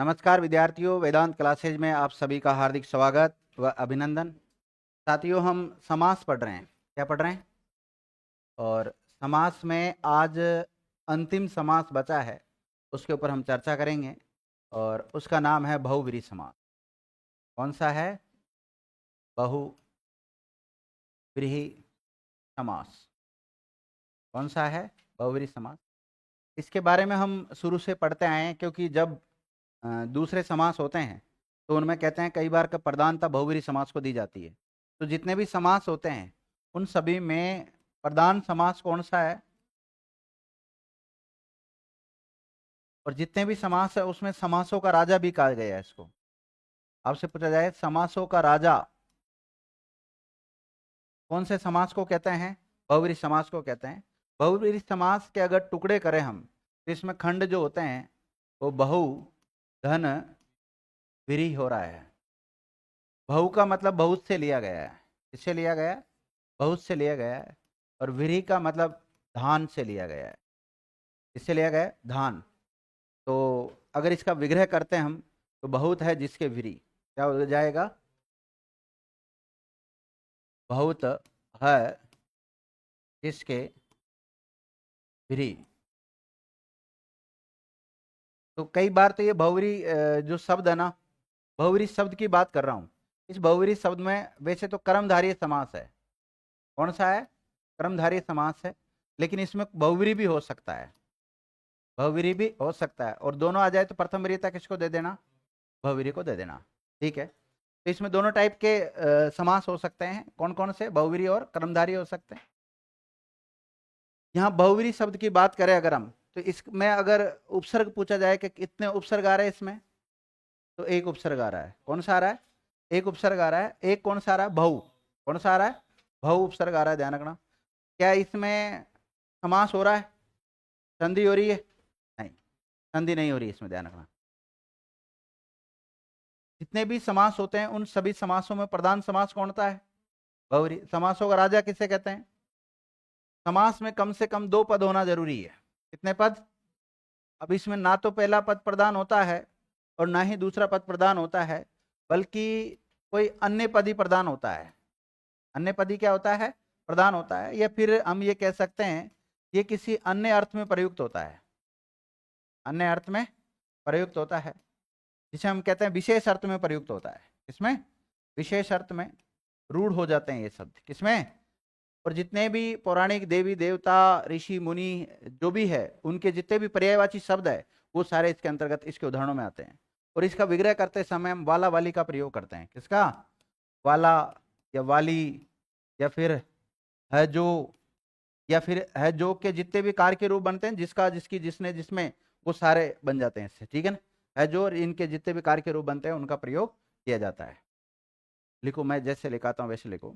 नमस्कार विद्यार्थियों, वेदांत क्लासेज में आप सभी का हार्दिक स्वागत व अभिनंदन। साथियों, हम समास पढ़ रहे हैं। क्या पढ़ रहे हैं? और समास में आज अंतिम समास बचा है, उसके ऊपर हम चर्चा करेंगे और उसका नाम है बहुव्रीहि समास। कौन सा है? बहुव्रीहि समास। कौन सा है? बहुव्रीहि समास। इसके बारे में हम शुरू से पढ़ते आए हैं, क्योंकि जब दूसरे समास होते हैं तो उनमें कहते हैं कई बार का प्रधानता बहुव्रीहि समास को दी जाती है। तो जितने भी समास होते हैं उन सभी में प्रधान समास कौन सा है? और जितने भी समास है उसमें समासों का राजा भी कहा गया है। इसको आपसे पूछा जाए समासों का राजा कौन से समास को कहते हैं? बहुव्रीहि समास को कहते हैं। बहुव्रीहि समास के अगर टुकड़े करें हम तो इसमें खंड जो होते हैं वो बहु धन व्रीहि हो रहा है। बहु का मतलब बहुत से लिया गया है। किससे लिया गया है? बहुत से लिया गया है। और व्रीहि का मतलब धान से लिया गया है। किससे लिया गया है? धान। तो अगर इसका विग्रह करते हैं हम तो बहुत है जिसके व्रीहि क्या हो जाएगा? बहुत है जिसके व्रीहि। तो कई बार तो ये बहुव्रीहि जो शब्द है ना, बहुव्रीहि शब्द की बात कर रहा हूं। इस बहुव्रीहि शब्द में वैसे तो कर्मधारय समास है। कौन सा है? कर्मधारय समास है। लेकिन इसमें बहुव्रीहि भी हो सकता है। बहुव्रीहि भी हो सकता है। और दोनों आ जाए तो प्रथम वरीयता किसको दे देना? बहुव्रीहि को दे देना। ठीक है। तो इसमें दोनों टाइप के समास हो सकते हैं। कौन कौन से? बहुव्रीहि और कर्मधारय हो सकते हैं। यहाँ बहुव्रीहि शब्द की बात करें अगर हम, तो इसमें अगर उपसर्ग पूछा जाए कि कितने उपसर्ग आ रहे हैं इसमें, तो एक उपसर्ग आ रहा है। कौन सा आ रहा है? एक उपसर्ग आ रहा है। एक कौन सा आ रहा है? बहु। कौन सा आ रहा है? बहु उपसर्ग आ रहा है। ध्यान रखना। क्या इसमें समास हो रहा है? संधि हो रही है? नहीं, संधि नहीं हो रही है इसमें। ध्यान रखना। जितने भी समास होते हैं उन सभी समासों में प्रधान समास कौन सा है? बहुव्रीहि। समासों का राजा किसे कहते हैं? समास में कम से कम दो पद होना जरूरी है। कितने पद? अब इसमें ना तो पहला पद प्रधान होता है और ना ही दूसरा पद प्रधान होता है, बल्कि कोई अन्य पद ही प्रधान होता है। अन्य पद ही क्या होता है? प्रधान होता है। या फिर हम ये कह सकते हैं ये किसी अन्य अर्थ में प्रयुक्त होता है। अन्य अर्थ में प्रयुक्त होता है, जिसे हम कहते हैं विशेष अर्थ में प्रयुक्त होता है। इसमें विशेष अर्थ में रूढ़ हो जाते हैं ये शब्द। किसमें? और जितने भी पौराणिक देवी देवता ऋषि मुनि जो भी है उनके जितने भी पर्यायवाची शब्द है वो सारे इसके अंतर्गत, इसके उदाहरणों में आते हैं। और इसका विग्रह करते समय हम वाला वाली का प्रयोग करते हैं। किसका? वाला या वाली या फिर है जो, या फिर है जो के जितने भी कार्य के रूप बनते हैं, जिसका जिसकी जिसने जिसमें, वो सारे बन जाते हैं इससे। ठीक है ना? है जो और इनके जितने भी कार्य के रूप बनते हैं उनका प्रयोग किया जाता है। लिखो, मैं जैसे लिखाता हूं वैसे लिखो।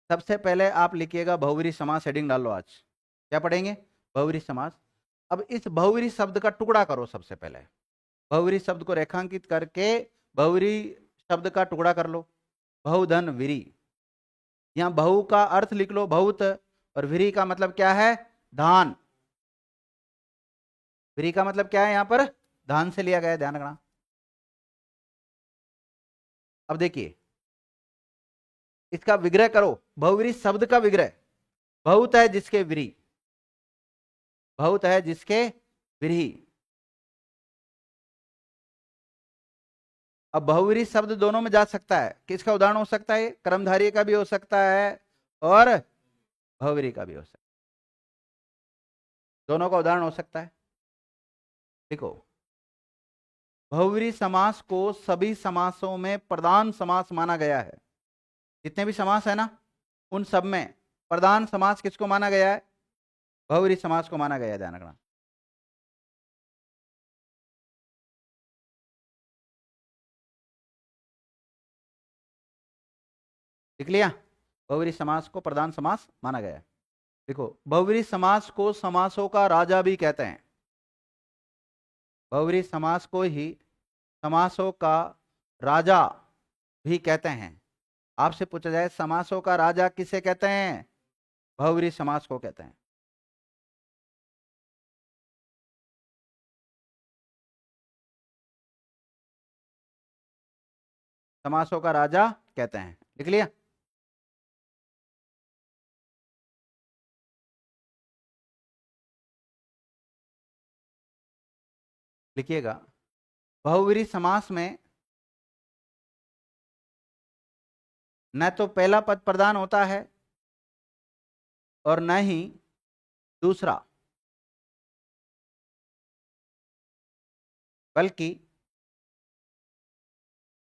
सबसे पहले आप लिखिएगा बहुव्रीहि समास। हेडिंग डाल लो। आज क्या पढ़ेंगे? बहुव्रीहि समास। अब इस बहुव्रीहि शब्द का टुकड़ा करो। सबसे पहले बहुव्रीहि शब्द को रेखांकित करके बहुव्रीहि शब्द का टुकड़ा कर लो। बहुधन व्रीहि। यहाँ बहु का अर्थ लिख लो बहुत, और व्रीहि का मतलब क्या है? धान। व्रीहि का मतलब क्या है? यहाँ पर धान से लिया गया है। ध्यान रखना। अब देखिए इसका विग्रह करो। बहुव्रीहि शब्द का विग्रह। बहुत है जिसके व्रीहि। बहुत है जिसके व्रीहि। अब बहुव्रीहि शब्द दोनों में जा सकता है। किसका उदाहरण हो सकता है? कर्मधारय का भी हो सकता है और बहुव्रीहि का भी हो सकता है। दोनों का उदाहरण हो सकता है। देखो, बहुव्रीहि समास को सभी समासों में प्रधान समास माना गया है। जितने भी समास है ना, उन सब में प्रधान समास किसको माना गया है? बहुव्रीहि समास को माना गया है। ध्यान रखना। लिख लिया? बहुव्रीहि समास को प्रधान समास माना गया है। देखो, बहुव्रीहि समास को समासों का राजा भी कहते हैं। बहुव्रीहि समास को ही समासों का राजा भी कहते हैं। आपसे पूछा जाए समासों का राजा किसे कहते हैं? बहुव्रीहि समास को कहते हैं। समासों का राजा कहते हैं। लिख लिया? लिखिएगा, बहुव्रीहि समास में न तो पहला पद प्रधान होता है और न ही दूसरा, बल्कि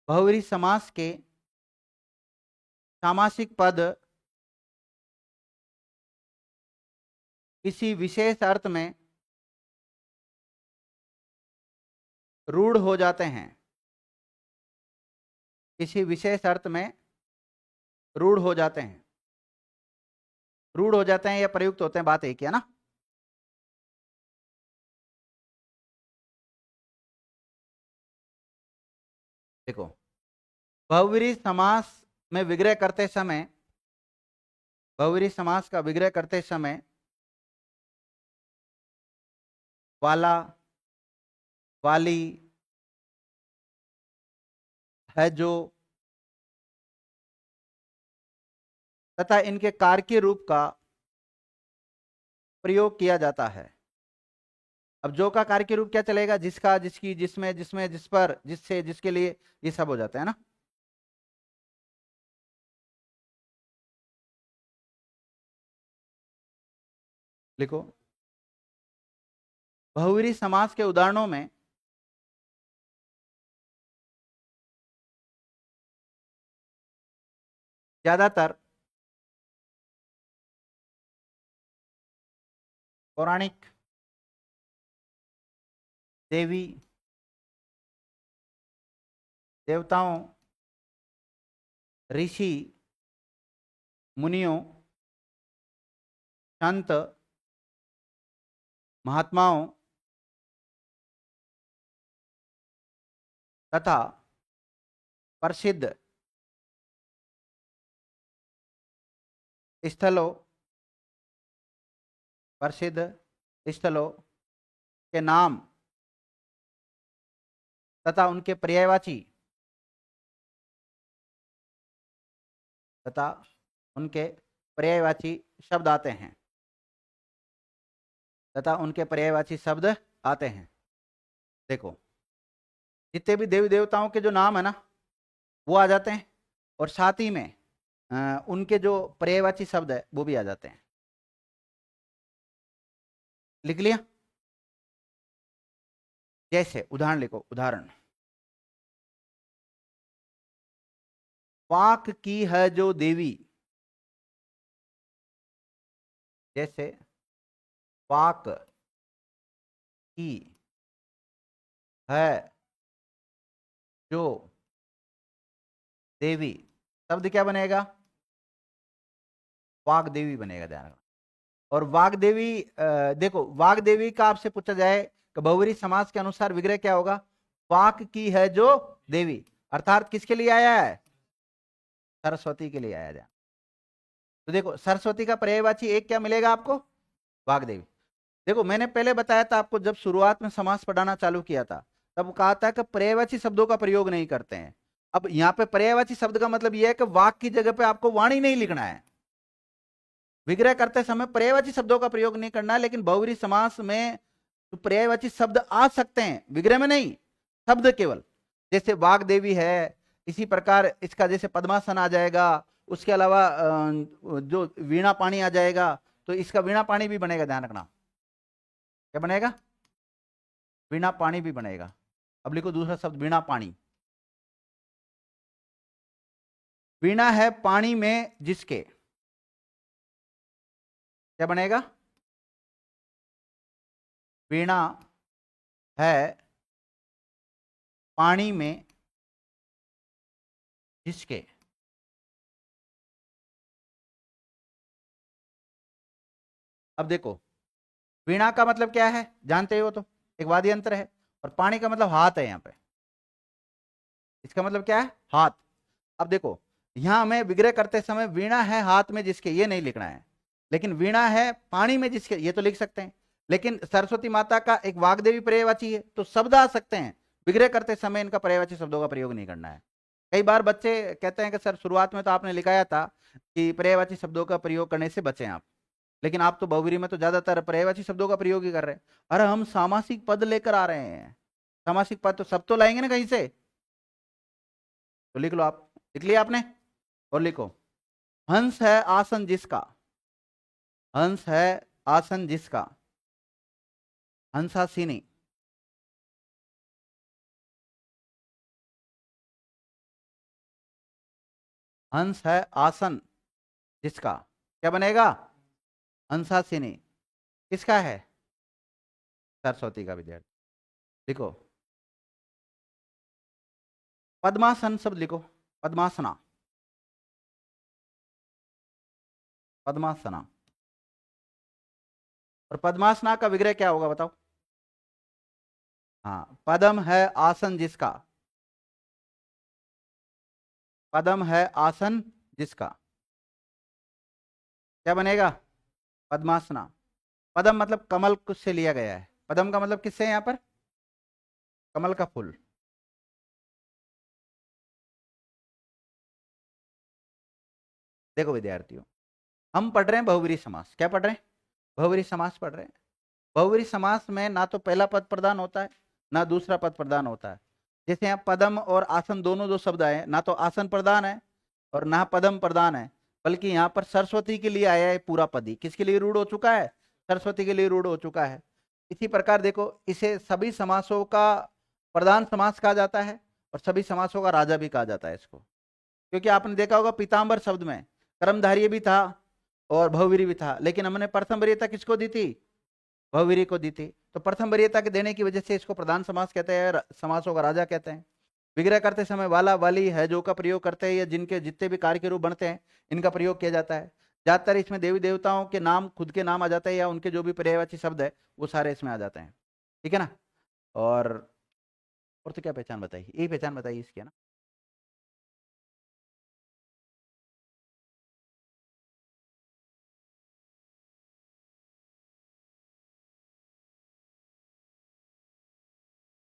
बहुव्रीहि समास के सामासिक पद किसी विशेष अर्थ में रूढ़ हो जाते हैं। किसी विशेष अर्थ में रूढ़ हो जाते हैं। रूढ़ हो जाते हैं या प्रयुक्त होते हैं, बात एक है ना। देखो, बहुव्रीहि समास में विग्रह करते समय, बहुव्रीहि समास का विग्रह करते समय वाला, वाली, है जो तथा इनके कारकीय रूप का प्रयोग किया जाता है। अब जो का कारकीय रूप क्या चलेगा? जिसका, जिसकी, जिसमें, जिसमें, जिस पर, जिससे, जिसके लिए, ये सब हो जाता है ना। लिखो, बहुव्रीहि समास के उदाहरणों में ज्यादातर पौराणिक, देवी देवताओं, ऋषि मुनियों, संत महात्माओं तथा प्रसिद्ध स्थलों, प्रसिद्ध स्थलों के नाम तथा उनके पर्यायवाची तथा उनके पर्यायवाची शब्द आते हैं, तथा उनके पर्यायवाची शब्द आते हैं। देखो, जितने भी देवी देवताओं के जो नाम है ना, वो आ जाते हैं, और साथ ही में उनके जो पर्यायवाची शब्द है वो भी आ जाते हैं। लिख लिया? जैसे उदाहरण लिखो, उदाहरण, वाक की है जो देवी। जैसे वाक की है जो देवी, शब्द क्या बनेगा? वाग्देवी बनेगा, ध्यान रखना। और वाग्देवी, देखो, वाग्देवी का आपसे पूछा जाए कि बहुव्रीहि समास के अनुसार विग्रह क्या होगा? वाक की है जो देवी, अर्थात किसके लिए आया है? सरस्वती के लिए आया जाए। तो देखो, सरस्वती का पर्यायवाची एक क्या मिलेगा आपको? वाग्देवी। देखो, मैंने पहले बताया था आपको, जब शुरुआत में समास पढ़ाना चालू किया था तब कहा था कि पर्यायवाची शब्दों का प्रयोग नहीं करते हैं। अब यहाँ पे पर्यायवाची शब्द का मतलब यह है कि वाक की जगह पे आपको वाणी नहीं लिखना है। विग्रह करते समय पर्यायवाची शब्दों का प्रयोग नहीं करना है, लेकिन बहुव्रीहि समास में तो पर्यायवाची शब्द आ सकते हैं, विग्रह में नहीं, शब्द केवल। जैसे वाग्देवी है, इसी प्रकार इसका जैसे पद्मासन आ जाएगा, उसके अलावा जो वीणा पाणी आ जाएगा, तो इसका वीणा पाणी भी बनेगा, ध्यान रखना। क्या बनेगा? वीणा पाणी भी बनेगा। अब लिखो दूसरा शब्द, वीणा पाणी। वीणा है पानी में जिसके, क्या बनेगा? वीणा है पानी में जिसके। अब देखो, वीणा का मतलब क्या है जानते हो? तो एक वाद्य यंत्र है, और पानी का मतलब हाथ है। यहाँ पे इसका मतलब क्या है? हाथ। अब देखो, यहां हमें विग्रह करते समय वीणा है हाथ में जिसके, ये नहीं लिखना है, लेकिन वीणा है पानी में जिसके, ये तो लिख सकते हैं। लेकिन सरस्वती माता का एक वाग्देवी पर्यायवाची है, तो शब्द आ सकते हैं, विग्रह करते समय इनका पर्यायवाची शब्दों का प्रयोग नहीं करना है। कई बार बच्चे कहते हैं कि सर शुरुआत में तो आपने लिखाया था कि पर्यायवाची शब्दों का प्रयोग करने से बचें आप, लेकिन आप तो बहुव्रीहि में तो ज्यादातर पर्यायवाची शब्दों का प्रयोग ही कर रहे हैं। अरे हम सामासिक पद लेकर आ रहे हैं, सामासिक पद तो सब तो लाएंगे ना कहीं से, तो लिख लो आप। लिख लिया आपने? और लिखो, हंस है आसन जिसका, हंस है आसन जिसका, हंसासीनी। हंस है आसन जिसका, क्या बनेगा? हंसासीनी। किसका है? सरस्वती का। विद्यार्थी लिखो, पद्मासन शब्द लिखो, पद्मासना, पद्मासना। और पद्मासना का विग्रह क्या होगा बताओ? हाँ, पदम है आसन जिसका, पदम है आसन जिसका, क्या बनेगा? पद्मासना। पदम मतलब कमल कुछ से लिया गया है, पदम का मतलब किससे है यहां पर? कमल का फूल। देखो विद्यार्थियों, हम पढ़ रहे हैं बहुव्रीहि समास। क्या पढ़ रहे हैं? बहुव्रीहि समास पढ़ रहे हैं। बहुव्रीहि समास में ना तो पहला पद प्रधान होता है, ना दूसरा पद प्रधान होता है। जैसे यहाँ पदम और आसन दोनों जो शब्द आए, ना तो आसन प्रधान है और ना पदम प्रधान है, बल्कि यहाँ पर सरस्वती के लिए आया है पूरा पद ही। किसके लिए रूढ़ हो चुका है? सरस्वती के लिए रूढ़ हो चुका है। इसी प्रकार देखो, इसे सभी समासों का प्रधान समास कहा जाता है और सभी समासों का राजा भी कहा जाता है इसको। क्योंकि आपने देखा होगा पीताम्बर शब्द में कर्मधारय भी था और बहुव्रीहि भी था, लेकिन हमने प्रथम वरीयता किसको दी थी? बहुव्रीहि को दी थी। तो प्रथम वरीयता के देने की वजह से इसको प्रधान समास कहते हैं, समासों का राजा कहते हैं। विग्रह करते समय वाला, वाली, है, जो का प्रयोग करते हैं, या जिनके जितने भी कार्य के रूप बनते हैं इनका प्रयोग किया जाता है। ज्यादातर इसमें देवी देवताओं के नाम, खुद के नाम आ जाते हैं, या उनके जो भी पर्यायवाची शब्द है वो सारे इसमें आ जाते हैं। ठीक है ना? और तो क्या पहचान बताइए, यही पहचान बताइए इसकी, है ना?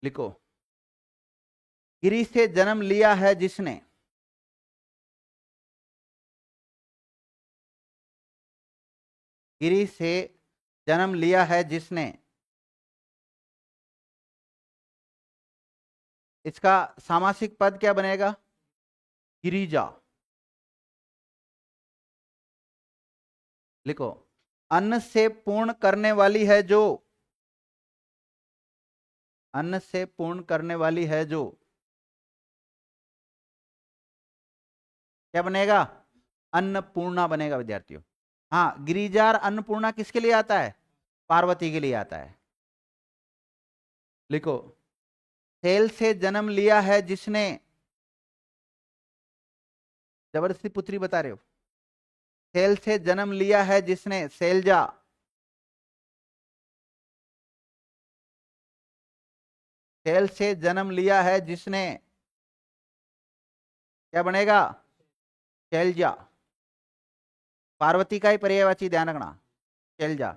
लिखो, गिरी से जन्म लिया है जिसने, गिरी से जन्म लिया है जिसने, इसका सामासिक पद क्या बनेगा? गिरिजा। लिखो, अन्न से पूर्ण करने वाली है जो, अन्न से पूर्ण करने वाली है जो, क्या बनेगा? अन्नपूर्णा बनेगा विद्यार्थियों। हाँ, गिरिजा और अन्नपूर्णा किसके लिए आता है? पार्वती के लिए आता है। लिखो, सेल से जन्म लिया है जिसने, जबरदस्ती पुत्री बता रहे हो। सेल से जन्म लिया है जिसने, सेलजा। सेल से जन्म लिया है जिसने, क्या बनेगा? शैलजा। पार्वती का ही पर्यायवाची, ध्यान रखना। शैलजा।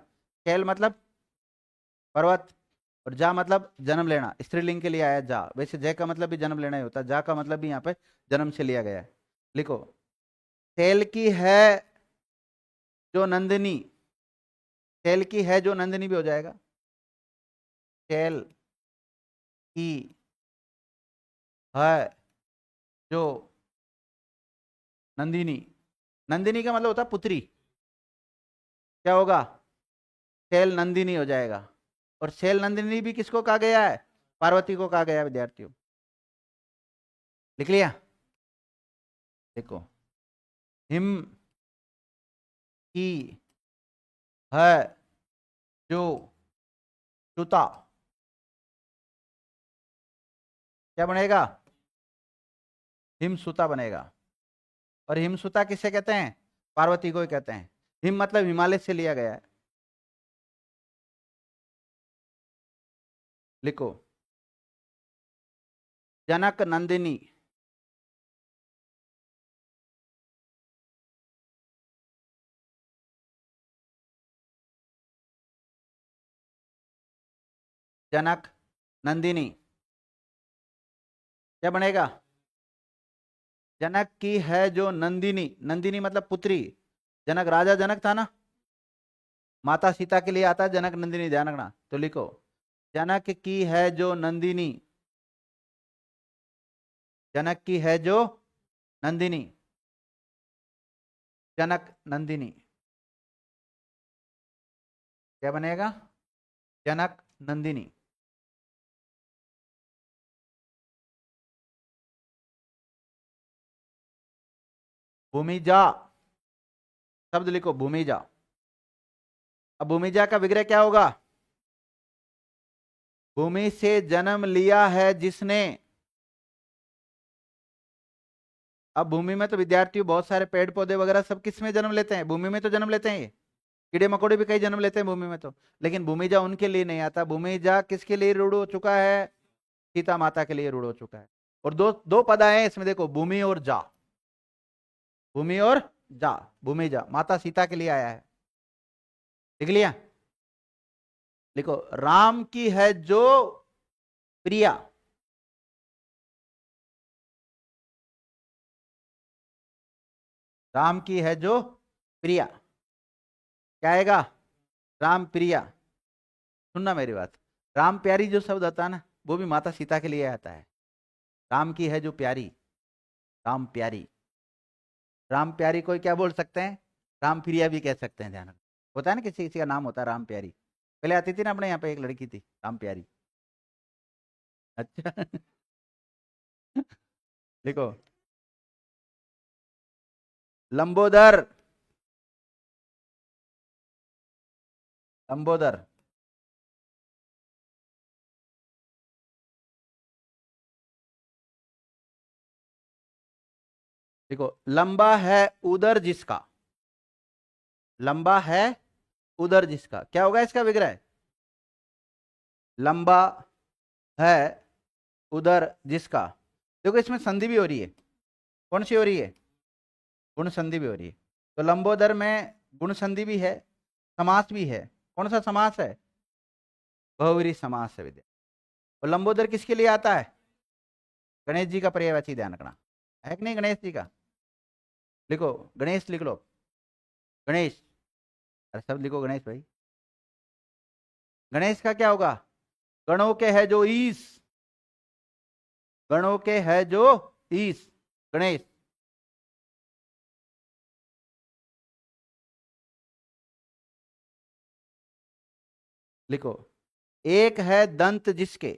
शैल मतलब पर्वत, और जा मतलब जन्म लेना, स्त्रीलिंग के लिए आया जा। वैसे जय का मतलब भी जन्म लेना ही होता है, जा का मतलब भी यहाँ पे जन्म से लिया गया है। लिखो, शैल की है जो नंदिनी, शैल की है जो नंदिनी भी हो जाएगा। शैल की है जो नंदिनी, नंदिनी का मतलब होता है पुत्री। क्या होगा? शैल नंदिनी हो जाएगा। और शैल नंदिनी भी किसको कहा गया है? पार्वती को कहा गया है विद्यार्थियों। लिख लिया? देखो, हिम की है जो सुता, क्या बनेगा? हिमसुता बनेगा। और हिमसुता किसे कहते हैं? पार्वती को ही कहते हैं। हिम मतलब हिमालय से लिया गया है। लिखो, जनक नंदिनी, जनक नंदिनी, क्या बनेगा? जनक की है जो नंदिनी, नंदिनी मतलब पुत्री। जनक राजा जनक था ना, माता सीता के लिए आता है जनक नंदिनी, ध्यान रखना। तो लिखो जनक की है जो नंदिनी, जनक की है जो नंदिनी, जनक नंदिनी, क्या बनेगा? जनक नंदिनी। भूमिजा, शब्द लिखो भूमिजा। अब भूमिजा का विग्रह क्या होगा? भूमि से जन्म लिया है जिसने। अब भूमि में तो विद्यार्थी बहुत सारे पेड़ पौधे वगैरह सब किस में जन्म लेते हैं? भूमि में तो जन्म लेते हैं। ये कीड़े मकोड़े भी कई जन्म लेते हैं भूमि में तो, लेकिन भूमिजा उनके लिए नहीं आता। भूमिजा किसके लिए रूढ़ हो चुका है? सीता माता के लिए रूढ़ हो चुका है। और दो दो पद आए हैं इसमें, देखो भूमि और जा, भूमि और जा, भूमिजा माता सीता के लिए आया है। लिख लिया? लिखो राम की है जो प्रिया, राम की है जो प्रिया, क्या आएगा? राम प्रिया। सुनना मेरी बात, राम प्यारी जो शब्द आता है ना, वो भी माता सीता के लिए आता है। राम की है जो प्यारी, राम प्यारी। राम प्यारी कोई क्या बोल सकते हैं? राम प्रिया भी कह सकते हैं, ध्यान रखना। होता है ना किसी किसी का नाम होता है राम प्यारी। पहले आती थी ना अपने यहाँ पे एक लड़की थी राम प्यारी। अच्छा देखो लंबोदर, लंबोदर। देखो लंबा है उदर जिसका, लंबा है उदर जिसका, क्या होगा इसका विग्रह? लंबा है उदर जिसका। देखो इसमें संधि भी हो रही है, कौन सी हो रही है? गुण संधि भी हो रही है। तो लंबोदर में गुण संधि भी है, समास भी है। कौन सा समास है? बहुव्रीहि समास है विद्या। और लंबोदर किसके लिए आता है? गणेश जी का पर्यायवाची, ध्यान रखना। है कि नहीं गणेश जी का? लिखो गणेश, लिख लो गणेश। अरे सब लिखो गणेश भाई। गणेश का क्या होगा? गणों के है जो ईश, गणों के है जो ईश, गणेश। लिखो एक है दंत जिसके,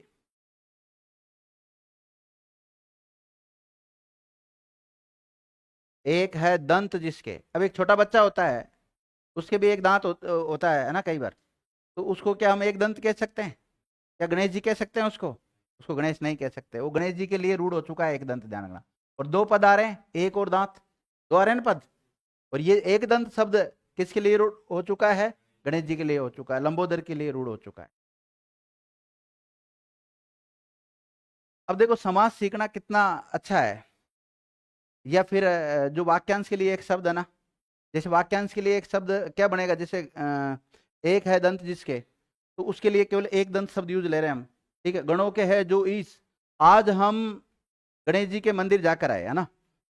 एक है दंत जिसके। अब एक छोटा बच्चा होता है, उसके भी एक दांत होता है ना कई बार। तो उसको क्या हम एक दंत कह सकते हैं? क्या गणेश जी कह सकते हैं उसको? उसको गणेश नहीं कह सकते, वो गणेश जी के लिए रूढ़ हो चुका है एक दंत, ध्यान रखना। और दो पद आ रहे हैं, एक और दांत, दो आ रहे हैं ना पद। और ये एक दंत शब्द किसके लिए रूढ़ हो चुका है? गणेश जी के लिए हो चुका है, लंबोदर के लिए रूढ़ हो चुका है। अब देखो समास सीखना कितना अच्छा है। या फिर जो वाक्यांश के लिए एक शब्द है ना, जैसे वाक्यांश के लिए एक शब्द क्या बनेगा? जैसे एक है दंत जिसके, तो उसके लिए केवल एक दंत शब्द यूज ले रहे हैं हम। ठीक है, गणों के है जो ईश, आज हम गणेश जी के मंदिर जाकर आए, है ना।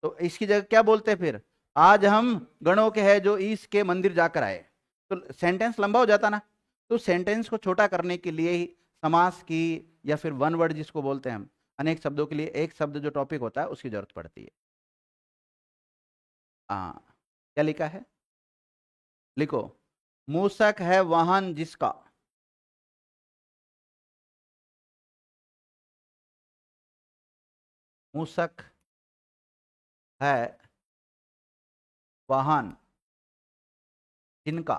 तो इसकी जगह क्या बोलते हैं फिर? आज हम गणों के है जो ईश के मंदिर जाकर आए। तो सेंटेंस लंबा हो जाता ना। तो सेंटेंस को छोटा करने के लिए ही समास की, या फिर वन वर्ड जिसको बोलते हैं हम, अनेक शब्दों के लिए एक शब्द जो टॉपिक होता है उसकी जरूरत पड़ती है। हाँ, क्या लिखा है? लिखो मूसक है वाहन जिसका, मूसक है वाहन जिनका।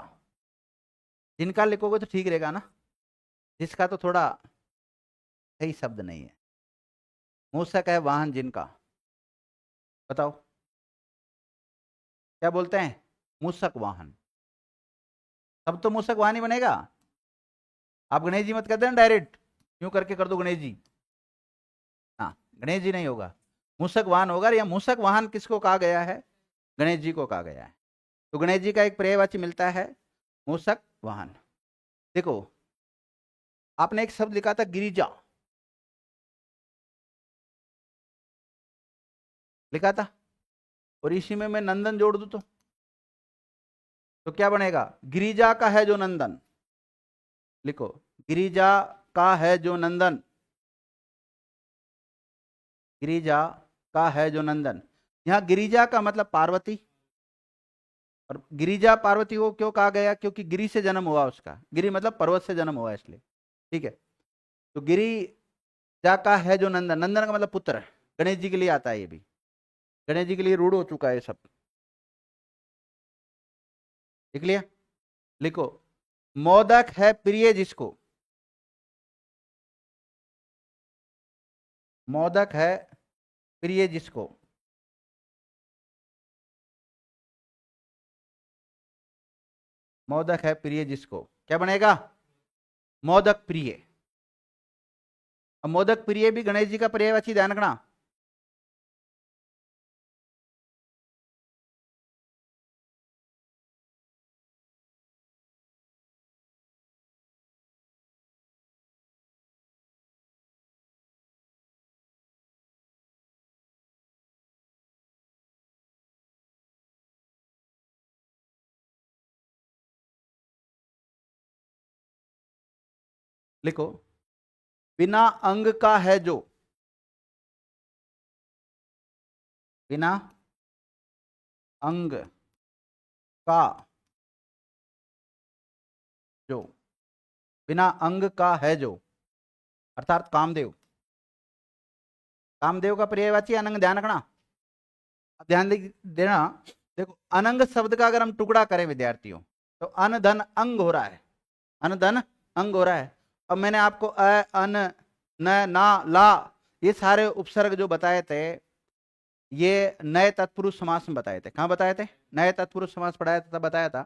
जिनका लिखोगे तो ठीक रहेगा ना, जिसका तो थोड़ा सही शब्द नहीं है। मूसक है वाहन जिनका, बताओ क्या बोलते हैं? मूसक वाहन। तब तो मूसक वाहन ही बनेगा। आप गणेश जी मत कर देना डायरेक्ट, यूं करके कर दो गणेश जी। हाँ, गणेश जी नहीं होगा, मूसक वाहन होगा। या मूसक वाहन किसको कहा गया है? गणेश जी को कहा गया है। तो गणेश जी का एक पर्यायवाची मिलता है मूसक वाहन। देखो आपने एक शब्द लिखा था गिरिजा, लिखा था। और इसी में मैं नंदन जोड़ दूं तो क्या बनेगा? गिरिजा का है जो नंदन, लिखो गिरिजा का है जो नंदन, गिरिजा का है जो नंदन। यहां गिरिजा का मतलब पार्वती, और गिरिजा पार्वती को क्यों कहा गया? क्योंकि गिरि से जन्म हुआ उसका, गिरि मतलब पर्वत से जन्म हुआ इसलिए, ठीक है। तो गिरिजा का है जो नंदन, नंदन का मतलब पुत्र, गणेश जी के लिए आता है ये भी, गणेश जी के लिए रूढ़ हो चुका है ये सब, लिख लिया? लिखो मोदक है प्रिय जिसको, मोदक है प्रिय जिसको, मोदक है प्रिय जिसको, क्या बनेगा? मोदक प्रिय। अब मोदक प्रिय भी गणेश जी का पर्यायवाची, ध्यान रखना। लिखो बिना अंग का है जो, बिना अंग का जो, बिना अंग का है जो, अर्थात कामदेव, कामदेव का पर्यायवाची अनंग, ध्यान रखना। ध्यान देना, देखो अनंग शब्द का अगर हम टुकड़ा करें विद्यार्थियों, तो अन धन अंग हो रहा है, अन धन अंग हो रहा है। अब मैंने आपको अ अन न ना ला ये सारे उपसर्ग जो बताए थे, ये नए तत्पुरुष समास में बताए थे। कहाँ बताए थे? नए तत्पुरुष समास पढ़ाया था, तब बताया था।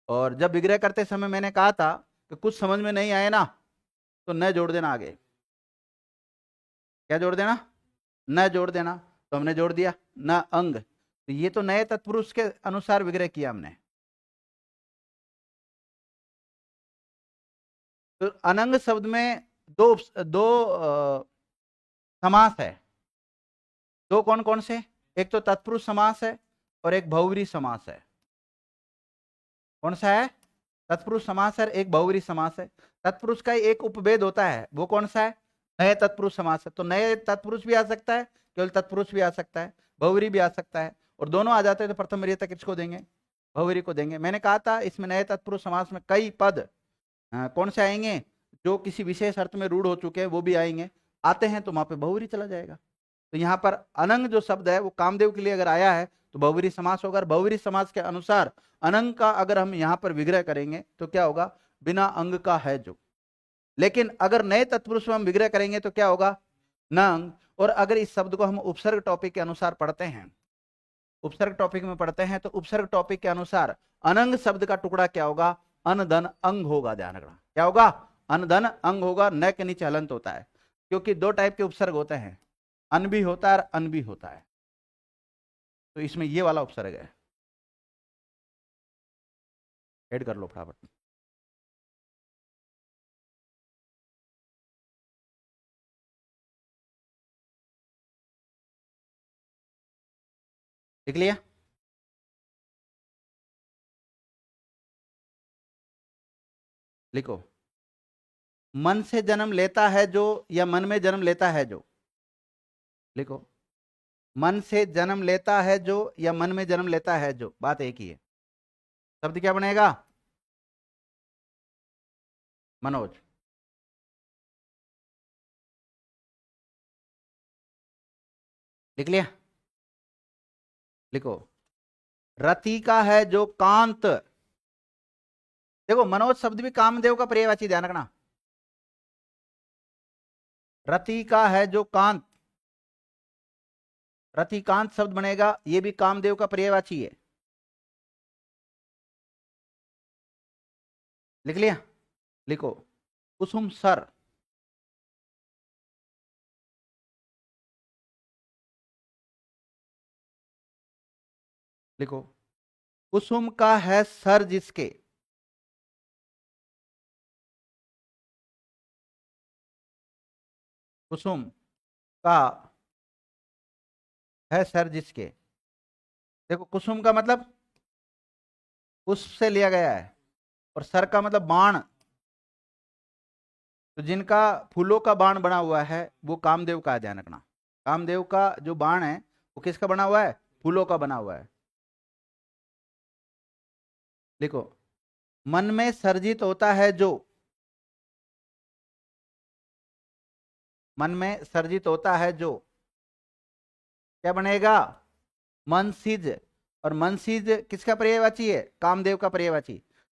और जब विग्रह करते समय मैंने कहा था कि कुछ समझ में नहीं आए ना, तो न जोड़ देना आगे। क्या जोड़ देना? न जोड़ देना। तो हमने जोड़ दिया न अंग, तो ये तो नए तत्पुरुष के अनुसार विग्रह किया हमने। तो अनंग शब्द में दो समास है। दो कौन कौन से? एक तो तत्पुरुष समास है और एक बहुव्रीहि समास है। कौन सा है? तत्पुरुष समास है, एक बहुव्रीहि समास है। तत्पुरुष का एक उपभेद होता है, वो कौन सा है? नए तत्पुरुष समास है। तो नए तत्पुरुष भी आ सकता है, केवल तत्पुरुष भी आ सकता है, बहुव्रीहि भी आ सकता है, और दोनों आ जाते हैं तो प्रथम वरीयता किसको देंगे? बहुव्रीहि को देंगे। मैंने कहा था इसमें नए तत्पुरुष समास में कई पद कौन से आएंगे? जो किसी विशेष अर्थ में रूढ़ हो चुके हैं वो भी आएंगे, आते हैं तो वहां पे बहुव्रीहि चला जाएगा। तो यहाँ पर अनंग जो शब्द है वो कामदेव के लिए अगर आया है तो बहुव्रीहि समास होगा। बहुव्रीहि समास के अनुसार अनंग का अगर हम यहाँ पर विग्रह करेंगे तो क्या होगा? बिना अंग का है जो। लेकिन अगर नए तत्पुरुष में हम विग्रह करेंगे तो क्या होगा? न अंग। और अगर इस शब्द को हम उपसर्ग टॉपिक के अनुसार पढ़ते हैं, उपसर्ग टॉपिक में पढ़ते हैं, तो उपसर्ग टॉपिक के अनुसार अनंग शब्द का टुकड़ा क्या होगा? अन धन अंग होगा। ध्यान रखना, क्या होगा? अन धन अंग होगा। न के नीचे हलंत होता है, क्योंकि दो टाइप के उपसर्ग होते हैं, अन भी होता है और अन भी होता है। तो इसमें ये वाला उपसर्ग है, ऐड कर लो फटाफट। लिख लिया? लिखो मन से जन्म लेता है जो, या मन में जन्म लेता है जो। लिखो मन से जन्म लेता है जो या मन में जन्म लेता है जो, बात एक ही है। शब्द क्या बनेगा? मनोज। लिख लिया? लिखो रति का है जो कांत। देखो मनोज शब्द भी कामदेव का पर्यायवाची, ध्यान रखना। रति का है जो कांत, रतिकांत शब्द बनेगा, ये भी कामदेव का पर्यायवाची है। लिख लिया? लिखो कुसुम सर। लिखो कुसुम का है सर जिसके, कुसुम का है सर जिसके, देखो कुसुम का मतलब पुष्प से लिया गया है, और सर का मतलब बाण। तो जिनका फूलों का बाण बना हुआ है वो कामदेव का है, ध्यान रखना। कामदेव का जो बाण है वो किसका बना हुआ है? फूलों का बना हुआ है। देखो, मन में सर्जित होता है जो, मन में सर्जित होता है जो, क्या बनेगा? मनसिज। और मनसिज किसका पर्यायवाची है? कामदेव का पर्यायवाची।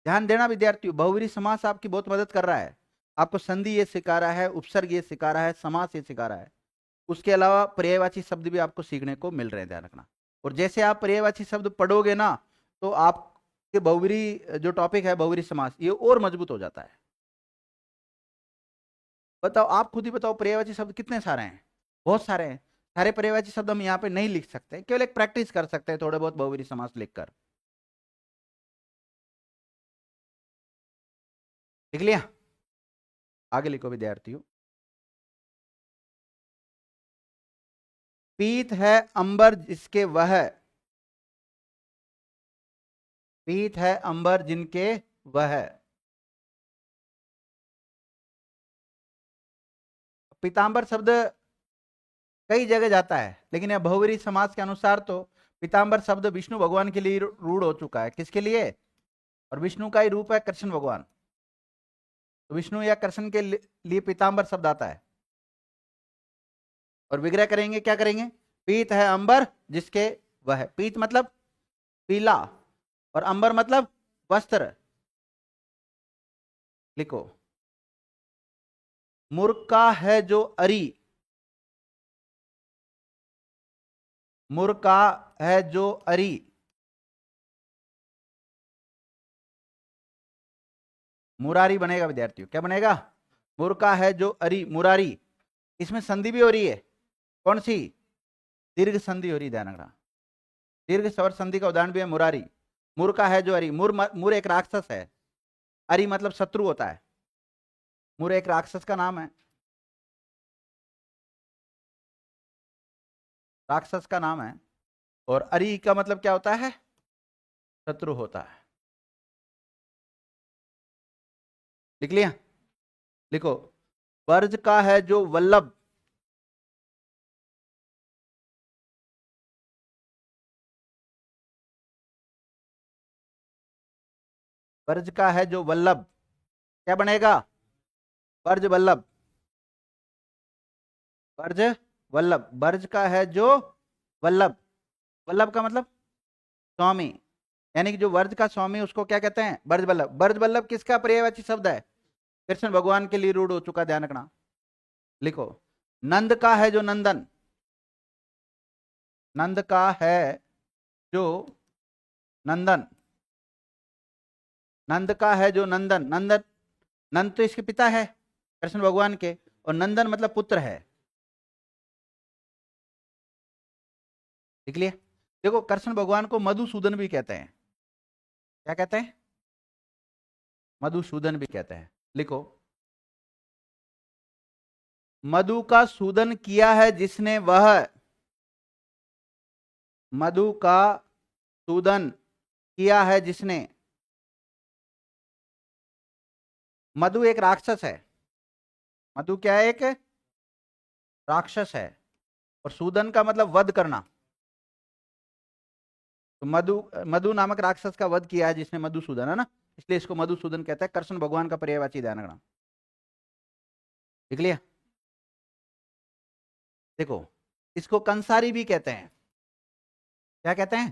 ध्यान देना विद्यार्थियों, बहुव्रीहि समास आपकी बहुत मदद कर रहा है। आपको संधि ये सिखा रहा है, उपसर्ग ये सिखा रहा है, समास ये सिखा रहा है। उसके अलावा पर्यायवाची शब्द भी आपको सीखने को मिल रहे हैं, ध्यान रखना। और जैसे आप पर्यायवाची शब्द पढ़ोगे ना, तो आपके बहुव्रीहि जो टॉपिक है बहुव्रीहि समास, ये और मजबूत हो जाता है। बताओ, आप खुद ही बताओ, पर्यायवाची शब्द कितने सारे हैं? बहुत सारे हैं। सारे पर्यायवाची शब्द हम यहाँ पे नहीं लिख सकते, केवल एक प्रैक्टिस कर सकते हैं थोड़े बहुत बहुव्रीहि समास लिखकर। लिख लिया? आगे लिखो विद्यार्थियों। पीत है अंबर जिसके वह, पीत है अंबर जिनके वह। पीतांबर शब्द कई जगह जाता है, लेकिन यह बहुव्रीहि समास के अनुसार तो पीतांबर शब्द विष्णु भगवान के लिए रूढ़ हो चुका है। किसके लिए? और विष्णु का ही रूप है कृष्ण भगवान, तो विष्णु या कृष्ण के लिए पीतांबर शब्द आता है। और विग्रह करेंगे, क्या करेंगे? पीत है अंबर जिसके वह। पीत मतलब पीला, और अंबर मतलब वस्त्र। लिखो, मुर्का है जो अरी, मुर्का है जो अरी। मुरारी बनेगा विद्यार्थियों, क्या बनेगा? मुर्का है जो अरी, मुरारी। इसमें संधि भी हो रही है, कौन सी? दीर्घ संधि हो रही, ध्यान रखना। दीर्घ स्वर संधि का उदाहरण भी है मुरारी। मुर्का है जो अरी, मुर एक राक्षस है, अरी मतलब शत्रु होता है। मुर एक राक्षस का नाम है, राक्षस का नाम है। और अरी का मतलब क्या होता है? शत्रु होता है। लिख लिया? लिखो, वर्ज का है जो वल्लभ, वर्ज का है जो वल्लभ, क्या बनेगा? Verge Vallabh, verge Vallabh. Verge का है जो वल्लभ, वल्लभ का मतलब स्वामी, यानी कि जो वर्ज का स्वामी उसको क्या कहते हैं? वर्ज वल्लभ। वर्ज वल्लभ किसका पर्यायवाची शब्द है? कृष्ण भगवान के लिए रूढ़ हो चुका, ध्यान रखना। लिखो, नंद का है जो नंदन, नंद का है जो नंदन, नंद का है जो नंदन। नंदन, नंद तो इसके पिता है कृष्ण भगवान के, और नंदन मतलब पुत्र है। लिख लिया? देखो, कृष्ण भगवान को मधुसूदन भी कहते हैं। क्या कहते हैं? मधुसूदन भी कहते हैं। लिखो, मधु का सूदन किया है जिसने वह, मधु का सूदन किया है जिसने। मधु एक राक्षस है, मधु क्या है? एक राक्षस है। और सूदन का मतलब वध करना। तो मधु, मधु नामक राक्षस का वध किया है जिसने, मधुसूदन है ना, इसलिए इसको मधुसूदन कहते हैं। कृष्ण भगवान का पर्यायवाची, ध्यान रखना। लिख लिया? देखो, इसको कंसारी भी कहते हैं। क्या कहते हैं?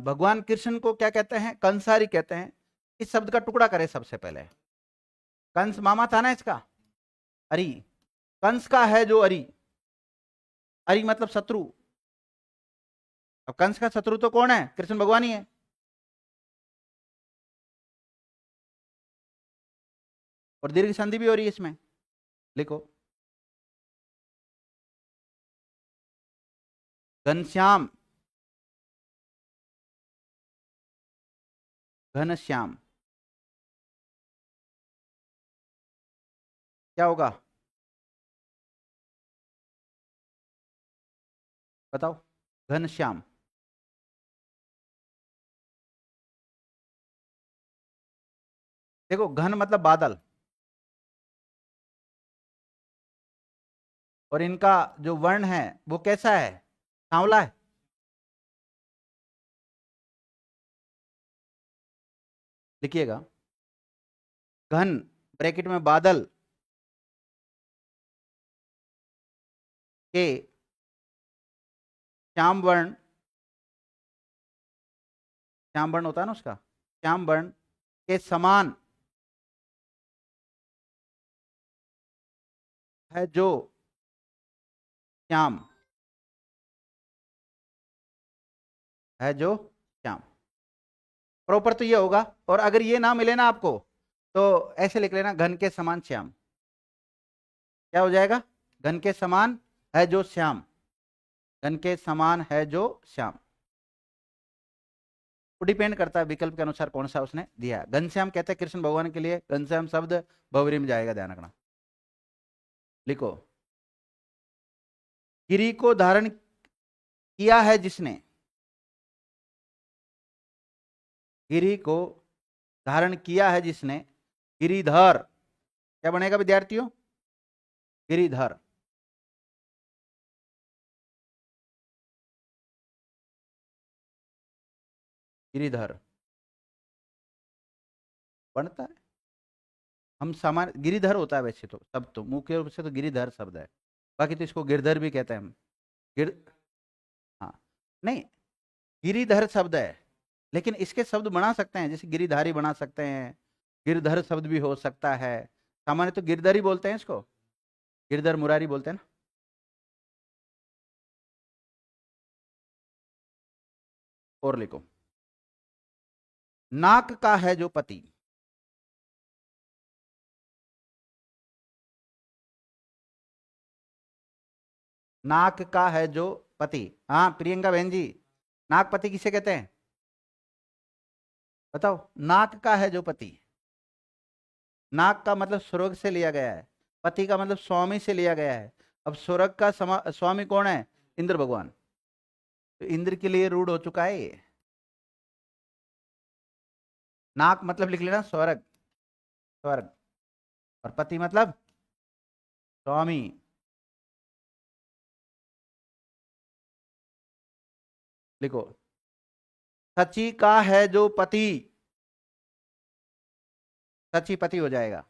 भगवान कृष्ण को क्या कहते हैं? कंसारी कहते हैं। इस शब्द का टुकड़ा करें सबसे पहले। कंस मामा था ना इसका, अरी। कंस का है जो अरी, अरी मतलब शत्रु। अब कंस का शत्रु तो कौन है? कृष्ण भगवान ही है। और दीर्घ संधि भी हो रही है इसमें। लिखो, घनश्याम, घनश्याम, क्या होगा? बताओ, घनश्याम। देखो घन मतलब बादल, और इनका जो वर्ण है वो कैसा है, सांवला है। लिखिएगा, घन ब्रैकेट में बादल के श्याम वर्ण, श्याम वर्ण होता है ना उसका, श्याम वर्ण के समान है जो श्याम, है जो श्याम। प्रॉपर तो ये होगा, और अगर ये ना मिले ना आपको तो ऐसे लिख लेना, घन के समान श्याम। क्या हो जाएगा, घन के समान है जो श्याम, घन के समान है जो श्याम। वो डिपेंड करता है विकल्प के अनुसार कौन सा उसने दिया। घनश्याम कहते हैं कृष्ण भगवान के लिए, घनश्याम शब्द बहुरी में जाएगा, ध्यान रखना। लिखो, गिरी को धारण किया है जिसने, गिरी को धारण किया है जिसने, गिरिधर। क्या बनेगा विद्यार्थियों, गिरिधर। गिरिधर बनता है। हम सामान्य गिरिधर होता है वैसे तो, सब तो मुख्य रूप से तो गिरिधर शब्द है, बाकी तो इसको गिरधर भी कहते हैं हम। गिर हाँ, नहीं, गिरिधर शब्द है, लेकिन इसके शब्द बना सकते हैं, जैसे गिरिधारी बना सकते हैं, गिरधर शब्द भी हो सकता है। सामान्य तो गिरधर ही बोलते हैं इसको, गिरधर मुरारी बोलते हैं ना। और लिखो, नाक का है जो पति, नाक का है जो पति। हाँ प्रियंका बहन जी, नागपति किसे कहते हैं, बताओ। नाक का है जो पति, नाक का मतलब स्वर्ग से लिया गया है, पति का मतलब स्वामी से लिया गया है। अब स्वर्ग का स्वामी कौन है, इंद्र भगवान, तो इंद्र के लिए रूढ़ हो चुका है ये। नाक मतलब लिख लेना स्वर्ग, स्वर्ग, और पति मतलब स्वामी। लिखो, सची का है जो पति, सची पति हो जाएगा,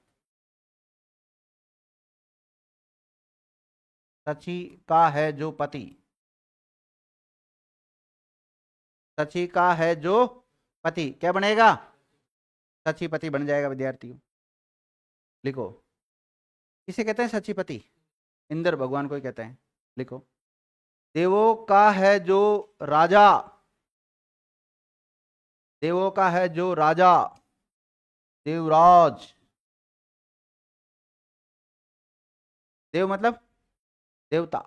सची का है जो पति, सची का है जो पति क्या बनेगा, सचीपति बन जाएगा विद्यार्थियों। लिखो, किसे कहते हैं सचीपति, इंद्र भगवान को ही कहते हैं। लिखो, देवों का है जो राजा, देवों का है जो राजा, देवराज। देव मतलब देवता।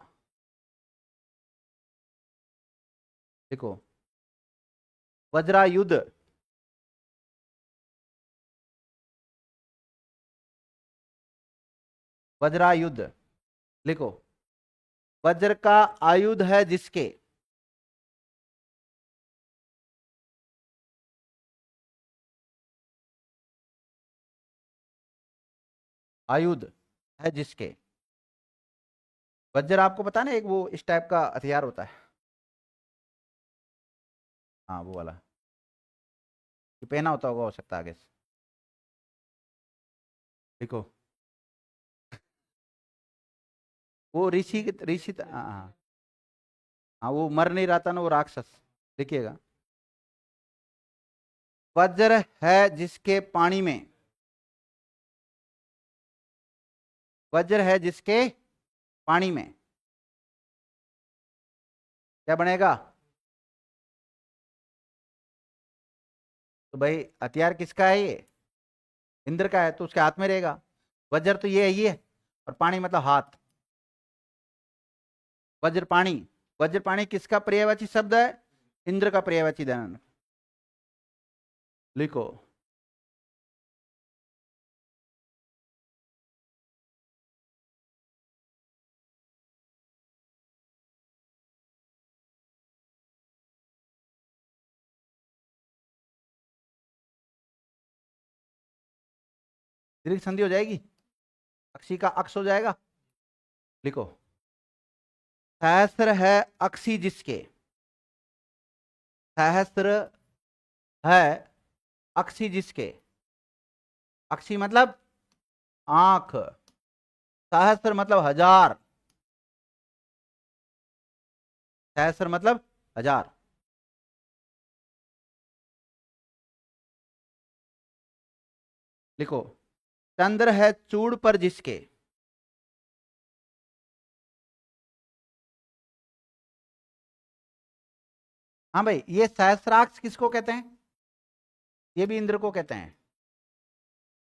देखो, वज्रायुध, वज्रायुध। लिखो, वज्र का आयुध है जिसके, आयुध है जिसके। वज्र आपको पता ना, एक वो इस टाइप का हथियार होता है, हाँ वो वाला, ये पहना होता होगा, हो सकता है आगे से। देखो, वो ऋषि, ऋषि, हाँ हाँ हाँ, वो मर नहीं रहा था ना वो राक्षस। देखिएगा, वज्र है जिसके पानी में, वज्र है जिसके पानी में, क्या बनेगा, तो भाई हथियार किसका है ये, इंद्र का है, तो उसके हाथ में रहेगा। वज्र तो ये है ये, और पानी मतलब हाथ, वज्र पानी। वज्र पानी किसका पर्यायवाची शब्द है, इंद्र का पर्यायवाची धन। लिखो, दीर्घ संधि हो जाएगी, अक्षी का अक्ष हो जाएगा। लिखो, सहस्र है अक्षी जिसके, सहस्र है अक्षी जिसके, अक्षी मतलब आंख, सहस्र मतलब हजार, सहस्र मतलब हजार। लिखो, चंद्र है चूड़ पर जिसके, हाँ भाई, ये सहस्राक्ष किसको कहते हैं? ये भी इंद्र को कहते हैं।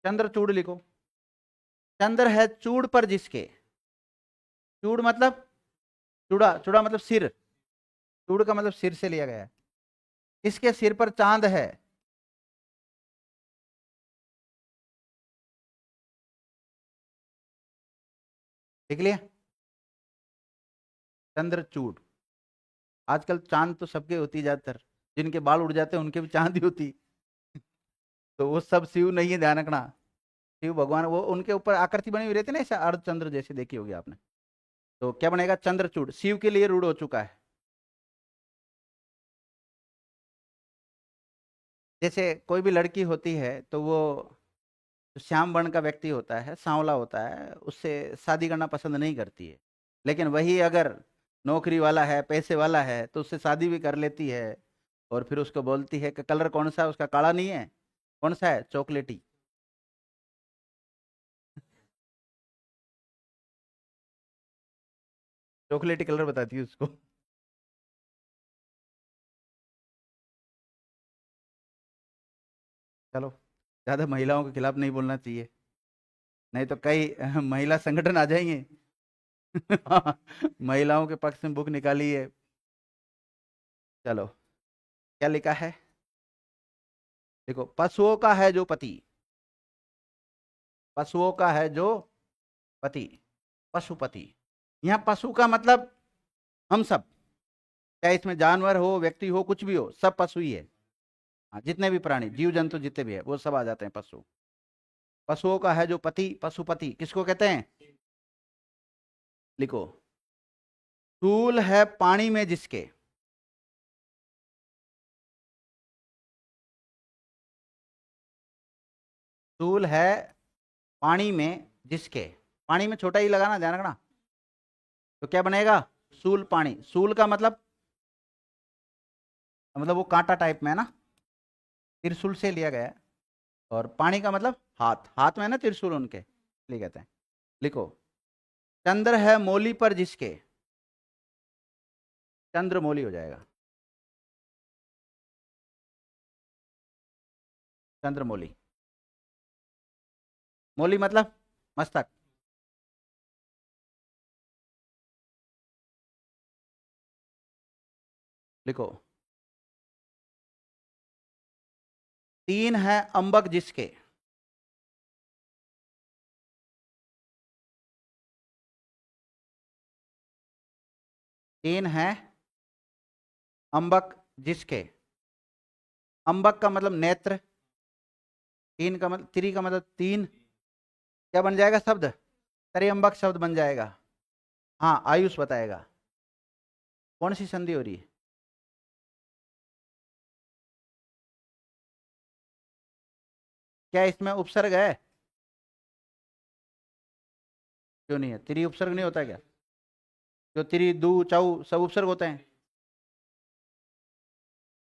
चंद्र चूड़ लिखो, चंद्र है चूड़ पर जिसके, चूड़ मतलब चूड़ा, चूड़ा मतलब सिर, चूड़ का मतलब सिर से लिया गया है। इसके सिर पर चांद है, देख लिया, चंद्रचूड़। आजकल चांद तो सबके होती है, ज्यादातर जिनके बाल उड़ जाते हैं उनके भी चांद ही होती। तो वो सब शिव नहीं है, ध्यान रखना। शिव भगवान वो उनके ऊपर आकृति बनी हुई रहती है ना, ऐसा अर्धचंद्र जैसे देखी होगी आपने। तो क्या बनेगा? चंद्रचूड़, शिव के लिए रूढ़ हो चुका है। जैसे कोई भी लड़की होती है तो वो श्याम वर्ण का व्यक्ति होता है, सांवला होता है, उससे शादी करना पसंद नहीं करती है। लेकिन वही अगर नौकरी वाला है, पैसे वाला है, तो उससे शादी भी कर लेती है। और फिर उसको बोलती है कि कलर कौन सा है उसका? काला नहीं है, कौन सा है? चॉकलेटी। चॉकलेटी कलर बताती है उसको। चलो, ज्यादा महिलाओं के खिलाफ नहीं बोलना चाहिए, नहीं तो कई महिला संगठन आ जाएंगे। महिलाओं के पक्ष में बुक निकाली है। चलो, क्या लिखा है? देखो, पशुओं का है जो पति, पशुओं का है जो पति, पशुपति। यहाँ पशु का मतलब हम सब, चाहे इसमें जानवर हो, व्यक्ति हो, कुछ भी हो, सब पशु ही है। हाँ, जितने भी प्राणी, जीव जंतु जितने भी है, वो सब आ जाते हैं पशु। पशुओं का है जो पति, पशुपति किसको कहते हैं? लिखो, स्थूल है पानी में जिसके, स्थूल है पानी में जिसके, पानी में छोटा ही लगाना, ध्यान रखना। तो क्या बनेगा? सूल पानी, सूल का मतलब वो कांटा टाइप में है ना, त्रिशूल से लिया गया है। और पानी का मतलब हाथ, हाथ में है ना त्रिशूल उनके, इसलिए कहते हैं। लिखो, चंद्र है मौली पर जिसके, चंद्रमौली हो जाएगा, चंद्रमौली। मौली मतलब मस्तक। लिखो, तीन है अंबक जिसके, तीन है अंबक जिसके, अंबक का मतलब नेत्र, तीन का मतलब, त्रि का मतलब तीन, क्या बन जाएगा शब्द? त्र्यंबक शब्द बन जाएगा। हाँ, आयुष बताएगा। कौन सी संधि हो रही है? क्या इसमें उपसर्ग है? क्यों नहीं है? त्रि उपसर्ग नहीं होता क्या? जो त्रि दू चौ सब उपसर्ग होते हैं।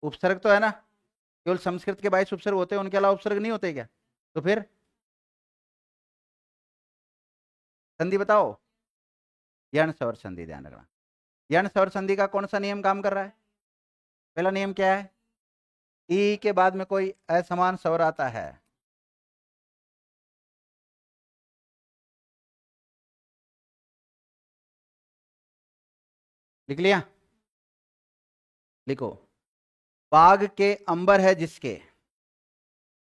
उपसर्ग तो है ना, केवल संस्कृत के 22 उपसर्ग होते हैं, उनके अलावा उपसर्ग नहीं होते क्या? तो फिर संधि बताओ। यण स्वर संधि, ध्यान रखना। यण स्वर संधि का कौन सा नियम काम कर रहा है? पहला नियम क्या है? ई के बाद में कोई असमान स्वर आता है, लिख लिया? लिखो, बाघ के अंबर है जिसके,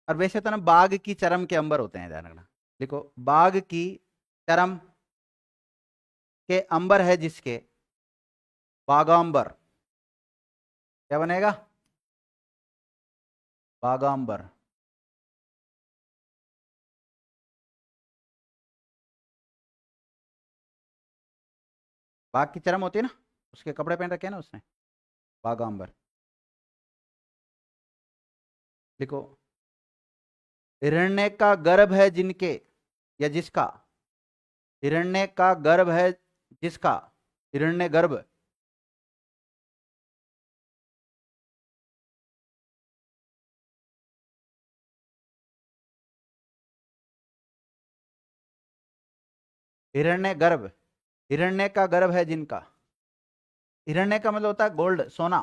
और वैसे तो ना बाघ की चरम के अंबर होते हैं, ध्यान रखना। लिखो, बाघ की चरम के अंबर है जिसके, बागांबर। क्या बनेगा? बागांबर। बाघ की चरम होती है ना, उसके कपड़े पहन रखे हैं ना उसने, बागांबर। लिखो, हिरण्य का गर्भ है जिनके, या जिसका, हिरण्य का गर्भ है जिसका, हिरण्य गर्भ, हिरण्य गर्भ, हिरण्य का गर्भ है जिनका, हिरण्य का मतलब होता है गोल्ड, सोना,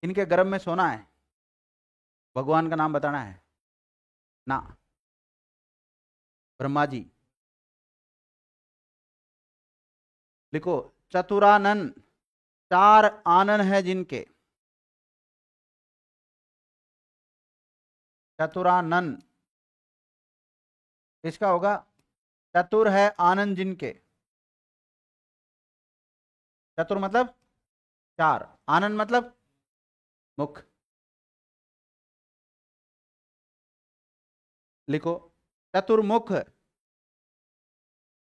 इनके गर्भ में सोना है, भगवान का नाम बताना है ना, ब्रह्मा जी। लिखो, चतुरानन, चार आनन है जिनके, चतुरानन, इसका होगा, चतुर है आनंद जिनके, चतुर मतलब चार, आनंद मतलब मुख। लिखो, चतुर्मुख,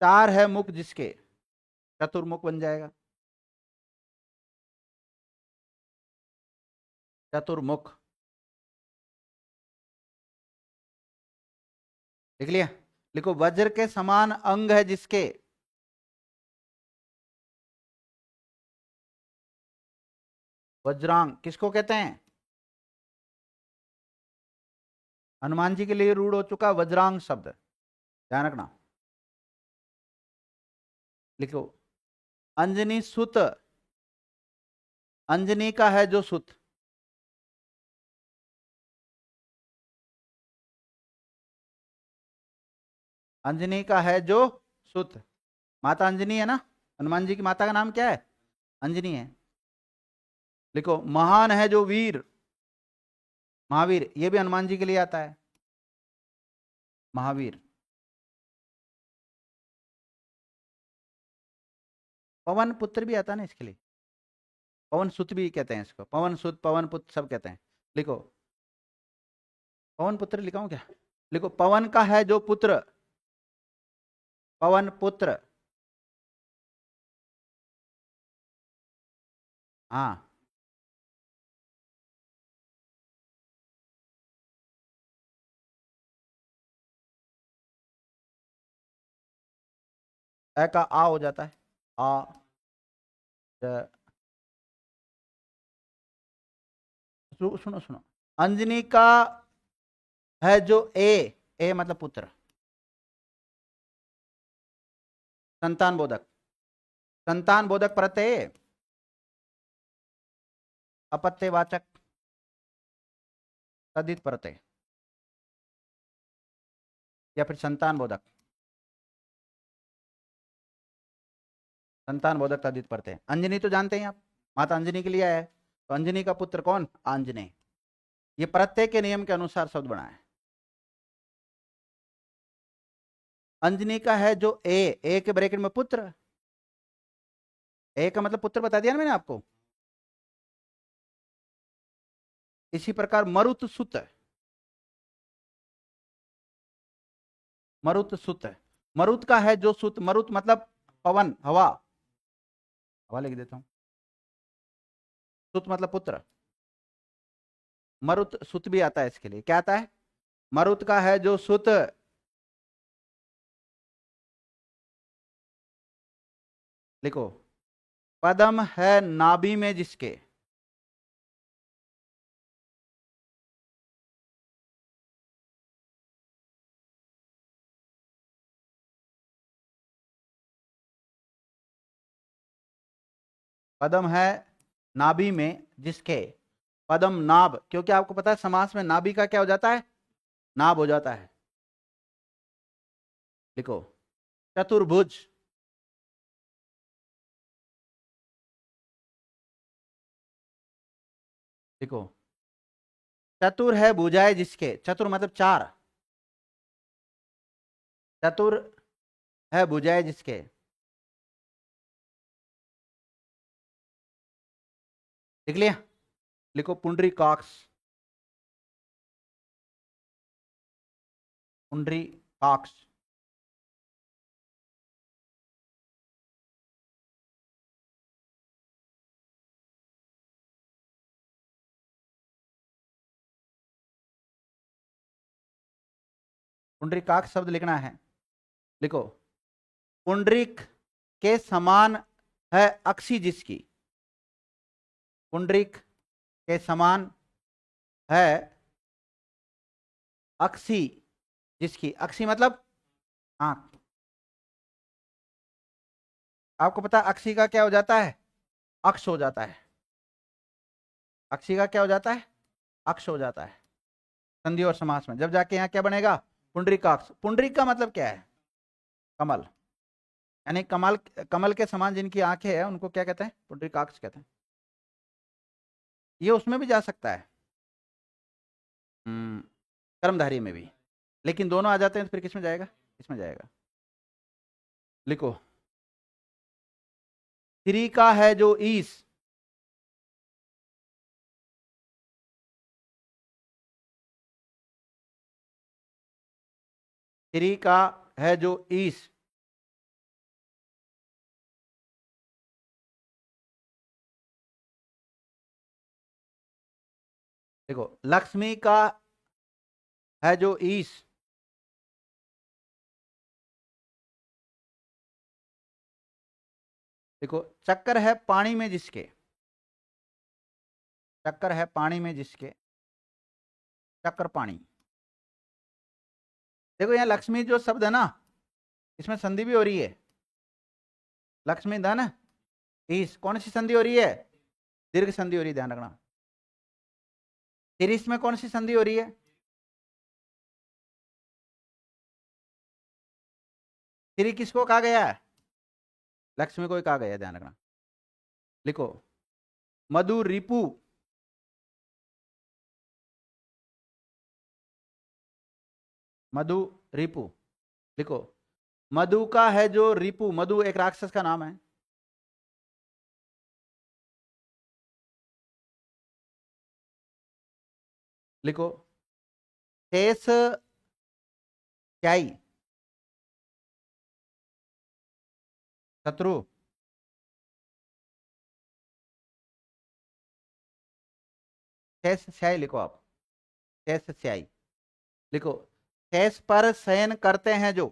चार है मुख जिसके, चतुर्मुख बन जाएगा, चतुर्मुख। लिख लिया। लिखो, वज्र के समान अंग है जिसके, वज्रांग किसको कहते हैं, हनुमान जी के लिए रूढ़ हो चुका वज्रांग शब्द, ध्यान रखना। लिखो, अंजनी सुत, अंजनी का है जो सुत, अंजनी का है जो सुत, माता अंजनी है ना, हनुमान जी की माता का नाम क्या है, अंजनी है। लिखो, महान है जो वीर, महावीर, ये भी हनुमान जी के लिए आता है, महावीर। पवन पुत्र भी आता है ना इसके लिए, पवन सुत भी कहते हैं इसको, पवन सुत, पवन पुत्र सब कहते हैं। लिखो, पवन पुत्र लिखाऊं क्या, लिखो, पवन का है जो पुत्र, पवन पुत्र, हाँ, ए का आ हो जाता है, आ, ज, सुनो सुनो, अंजनी का है जो ए मतलब पुत्र, संतान बोधक, संतान बोधक प्रत्यय, अपत्यवाचक, तदित प्रत्यय, या फिर संतान बोधक, संतान बोधक तदित प्रत्यय। अंजनी तो जानते हैं आप, माता अंजनी के लिए आया है, तो अंजनी का पुत्र कौन, आंजनेय, ये प्रत्यय के नियम के अनुसार शब्द बना है। अंजनी का है जो ए के ब्रैकेट में पुत्र, ए का मतलब पुत्र बता दिया ना मैंने आपको। इसी प्रकार मरुत सुत, मरुत सुत, मरुत का है जो सुत, मरुत मतलब पवन, हवा, हवा लिख देता हूं, सुत मतलब पुत्र, मरुत सुत भी आता है इसके लिए, क्या आता है, मरुत का है जो सुत। लिखो, पदम है नाभि में जिसके, पदम है नाभि में जिसके, पदम नाभ, क्योंकि आपको पता है समास में नाभि का क्या हो जाता है, नाभ हो जाता है। लिखो, चतुर्भुज, लिखो, चतुर है भुजाएं जिसके, चतुर मतलब चार, चतुर है भुजाएं जिसके, लिख लिया। लिखो, पुंडरी काक्स, पुंडरी काक्स, पुंडरीकाक्ष शब्द लिखना है, लिखो। पुंडरीक के समान है अक्षी जिसकी, पुंडरीक के समान है अक्षी जिसकी, अक्षी मतलब आंख। आपको पता है अक्षी का क्या हो जाता है? अक्ष हो जाता है। अक्षी का क्या हो जाता है? अक्ष हो जाता है संधि और समास में। जब जाके यहाँ क्या बनेगा? पुंडरीकाक्ष। पुंडरीक का मतलब क्या है? कमल, यानी कमल, कमल के समान जिनकी आंखें हैं उनको क्या कहते हैं? पुंडरीकाक्ष कहते हैं। ये उसमें भी जा सकता है, कर्मधारी में भी, लेकिन दोनों आ जाते हैं तो फिर किसमें जाएगा? इसमें जाएगा। लिखो, श्री का है जो ईश, श्री का है जो ईश, देखो लक्ष्मी का है जो ईश, देखो चक्कर है पानी में जिसके, चक्कर है पानी में जिसके, चक्कर पानी। देखो यहाँ लक्ष्मी जो शब्द है ना, इसमें संधि भी हो रही है। लक्ष्मी धन ईश, कौन सी संधि हो रही है? दीर्घ संधि हो रही है, ध्यान रखना। तिरिस में कौन सी संधि हो रही है? श्री किसको कहा गया है? लक्ष्मी को ही कहा गया है, ध्यान रखना। लिखो, मधु रिपु, मधु रिपु। लिखो, मधु का है जो रिपु, मधु एक राक्षस का नाम है। लिखो, शेष स्याई, शत्रु, शेष स्याई लिखो आप, शेष स्याई। लिखो, शेष पर शयन करते हैं जो,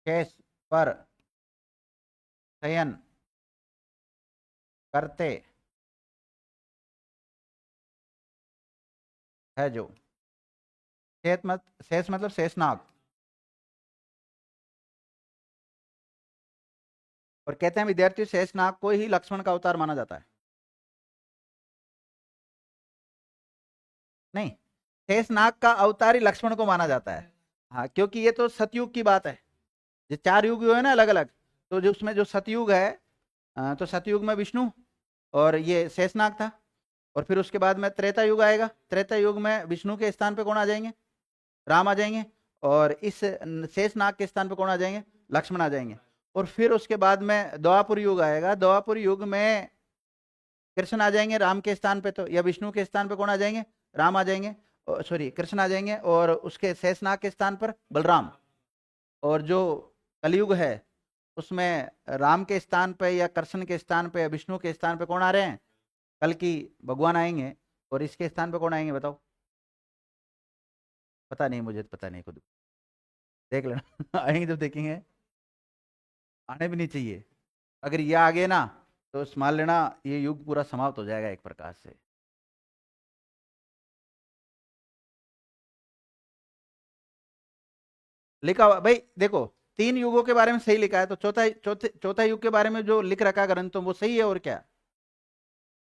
शेष पर शयन करते है जो, शेष मतलब शेषनाग। और कहते हैं विद्यार्थी शेषनाग को ही लक्ष्मण का अवतार माना जाता है। नहीं, शेषनाग का अवतार ही लक्ष्मण को माना जाता है। हाँ, क्योंकि ये तो सतयुग की बात है। जो 4 युग हुए ना अलग अलग, तो जो उसमें जो सतयुग है, तो सतयुग में विष्णु और ये शेषनाग था। और फिर उसके बाद में त्रेता युग आएगा, त्रेता युग में विष्णु के स्थान पे कौन आ जाएंगे? राम आ जाएंगे। और इस शेषनाग के स्थान पे कौन आ जाएंगे? लक्ष्मण आ जाएंगे। और फिर उसके बाद में द्वापर युग आएगा, द्वापर युग में कृष्ण आ जाएंगे राम के स्थान पे, तो या विष्णु के स्थान पे कौन आ जाएंगे? राम आ जाएंगे, सॉरी कृष्ण आ जाएंगे। और उसके शेषनाग के स्थान पर बलराम। और जो कलयुग है उसमें राम के स्थान पे या कृष्ण के स्थान पे या विष्णु के स्थान पे कौन आ रहे हैं? कल की भगवान आएंगे। और इसके स्थान पे कौन आएंगे बताओ? पता नहीं, मुझे तो पता नहीं, खुद देख लेना आएंगे जब देखेंगे। आने भी नहीं चाहिए, अगर ये आ गए ना तो मान लेना ये युग पूरा समाप्त हो जाएगा एक प्रकार से। लिखा हुआ भाई देखो, 3 युगों के बारे में सही लिखा है, तो चौथा युग के बारे में जो लिख रखा है ग्रंथों वो सही है। और क्या,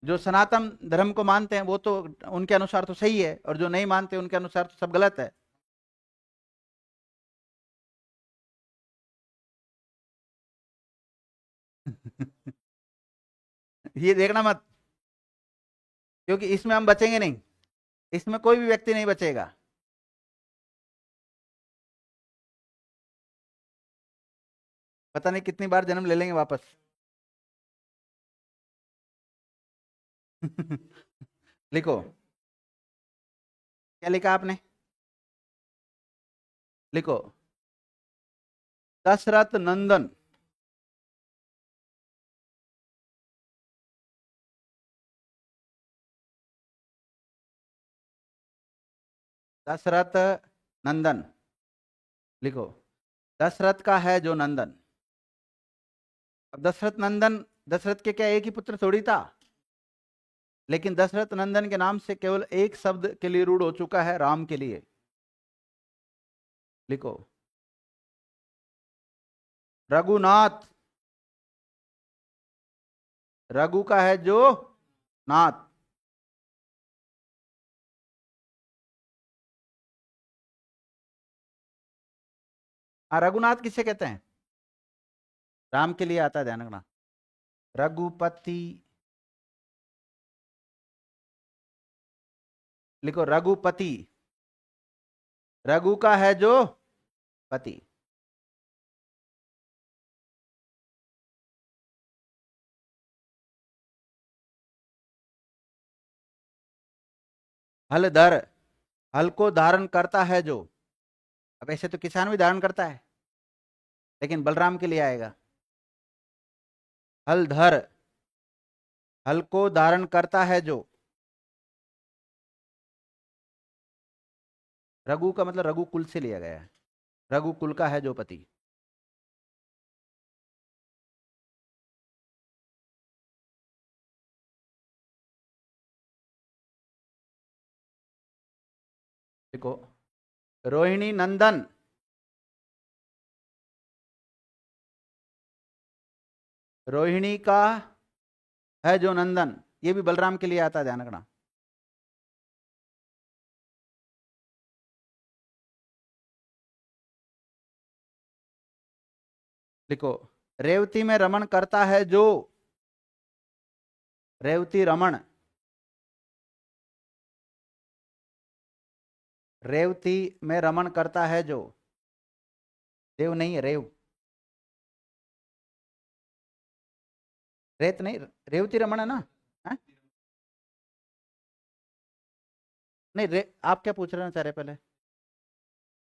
जो सनातन धर्म को मानते हैं वो तो उनके अनुसार तो सही है, और जो नहीं मानते उनके अनुसार तो सब गलत है। ये देखना मत, क्योंकि इसमें हम बचेंगे नहीं, इसमें कोई भी व्यक्ति नहीं बचेगा। पता नहीं कितनी बार जन्म ले लेंगे वापस। लिखो, क्या लिखा आपने? लिखो, दशरथ नंदन दशरथ नंदन, लिखो दशरथ का है जो नंदन। अब दशरथ नंदन, दशरथ के क्या एक ही पुत्र थोड़ी था, लेकिन दशरथ नंदन के नाम से केवल एक शब्द के लिए रूढ़ हो चुका है, राम के लिए। लिखो रघुनाथ, रघु का है जो नाथ। रघुनाथ किसे कहते हैं? राम के लिए आता है, ध्यान रखना। रघुपति, लिखो रघुपति, रघु का है जो पति। हलधर, हल को धारण करता है जो। अब ऐसे तो किसान भी धारण करता है, लेकिन बलराम के लिए आएगा। हलधर, हल को धारण करता है जो। रघु का मतलब रघुकुल से लिया गया है, रघुकुल का है जो पति। देखो रोहिणी नंदन, रोहिणी का है जो नंदन, ये भी बलराम के लिए आता है, ध्यान रखना। लिखो रेवती में रमण करता है जो। रेवती रमण, रेवती में रमण करता है जो। देव नहीं है, रेव, रेत नहीं, रेवती रमण है ना। है? नहीं आप क्या पूछ रहे हैं चाह रहे पहले?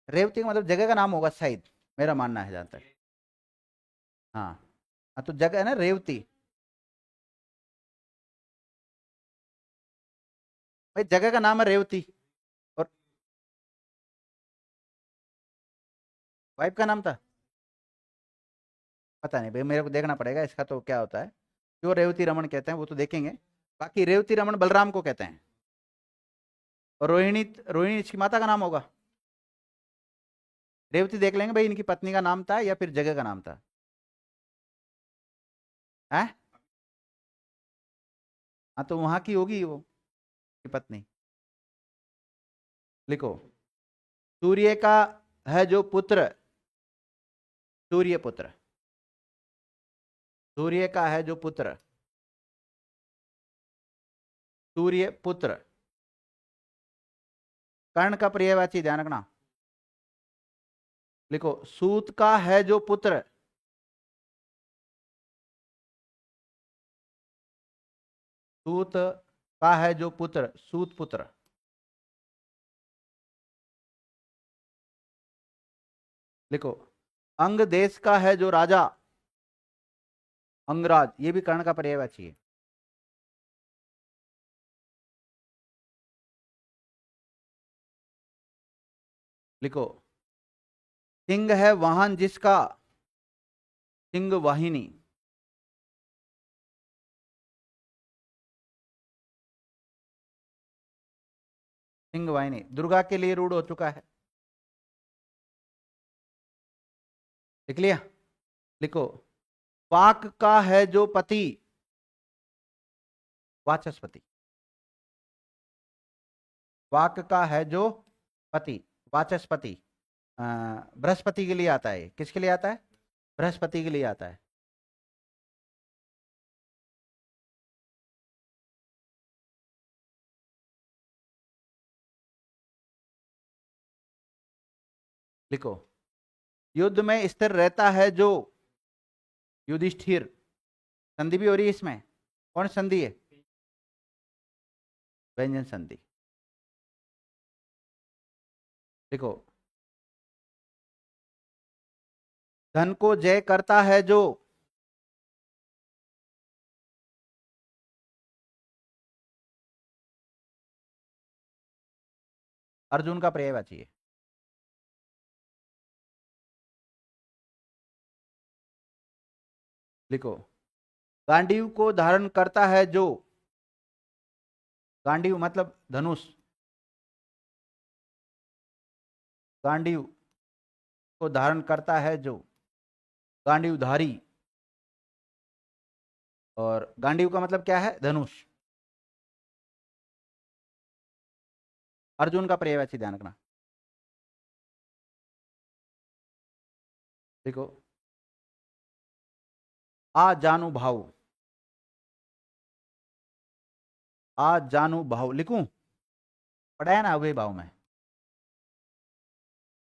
रेवती का मतलब जगह का नाम होगा शायद, मेरा मानना है जहां तक। हाँ, हाँ तो जगह है ना रेवती। भाई जगह का नाम है रेवती। और वाइफ का नाम था, पता नहीं भाई, मेरे को देखना पड़ेगा इसका तो क्या होता है, क्यों रेवती रमन कहते हैं वो तो देखेंगे। बाकी रेवती रमन बलराम को कहते हैं। और रोहिणी, रोहिणी इसकी माता का नाम होगा। रेवती देख लेंगे भाई, इनकी पत्नी का नाम था या फिर जगह का नाम था। है? हाँ तो वहां की होगी वो की पत्नी। लिखो सूर्य का है जो पुत्र, सूर्य पुत्र, सूर्य का है जो पुत्र, सूर्य पुत्र। कर्ण का पर्यायवाची ध्यान रखना। लिखो सूत का है जो पुत्र, सूत का है जो पुत्र, सूत पुत्र। लिखो अंग देश का है जो राजा, अंगराज, ये भी कर्ण का पर्यायवाची है। लिखो सिंह है वाहन जिसका, सिंह वाहिनी। सिंह वाहिनी दुर्गा के लिए रूढ़ हो चुका है, लिख लिया। लिखो पाक का है जो पति, वाचस्पति, वाक का है जो पति, वाचस्पति। बृहस्पति के लिए आता है, किसके लिए आता है? बृहस्पति के लिए आता है। लिखो युद्ध में स्थिर रहता है जो, युधिष्ठिर। संधि भी हो रही है इसमें, कौन संधि है? व्यंजन संधि। देखो धन को जय करता है जो, अर्जुन का पर्यायवाची है। लिखो, गांडीव को धारण करता है जो, गांडीव मतलब धनुष, गांडीव को धारण करता है जो, गांडीवधारी, और गांडीव का मतलब क्या है, धनुष। अर्जुन का पर्यायवाची ध्यान रखना। देखो, आ जानू भाव, आ जानू भाव लिखूं, पढ़ा है ना अव्यय भाव में,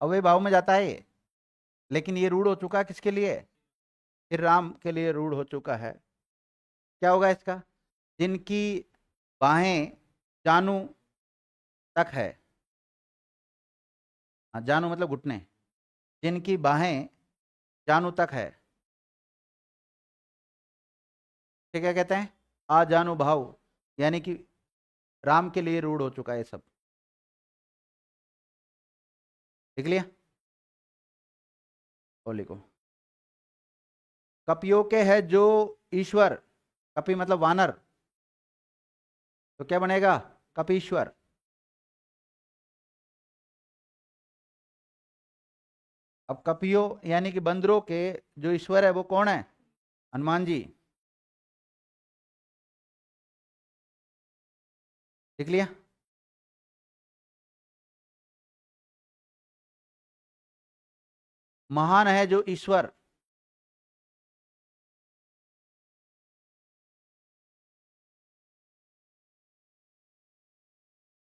अव्यय भाव में जाता है ये, लेकिन ये रूढ़ हो चुका है किसके लिए, श्री राम के लिए रूढ़ हो चुका है। क्या होगा इसका, जिनकी बाहें जानू तक है, हाँ, जानू मतलब घुटने, जिनकी बाहें जानू तक है, ठीक है, कहते हैं आ जानू भाव, यानी कि राम के लिए रूढ़ हो चुका है सब। लिख लिया, और लिखो, कपियों के है जो ईश्वर, कपि मतलब वानर, तो क्या बनेगा, कपीश्वर। अब कपियों यानी कि बंदरों के जो ईश्वर है वो कौन है, हनुमान जी। लिख लिया, महान है जो ईश्वर,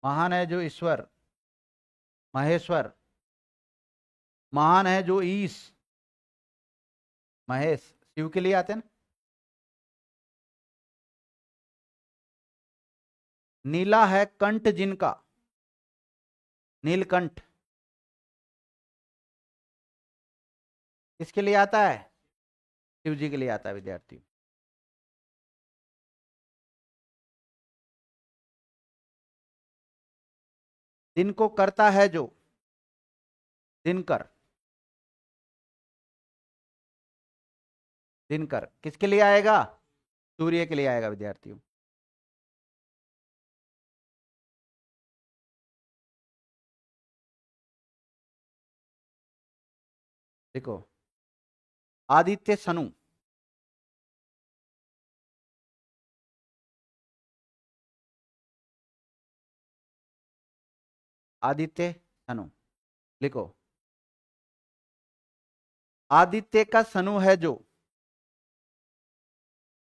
महान है जो ईश्वर, महेश्वर, महान है जो ईश, महेश, शिव के लिए आते हैं ना। नीला है कंठ जिनका, नीलकंठ, किसके लिए आता है, शिव जी के लिए आता है विद्यार्थी। दिन को करता है जो, दिनकर, दिनकर किसके लिए आएगा, सूर्य के लिए आएगा विद्यार्थियों। देखो, आदित्य सनु, आदित्य सनु, लिखो, आदित्य का सनु है जो,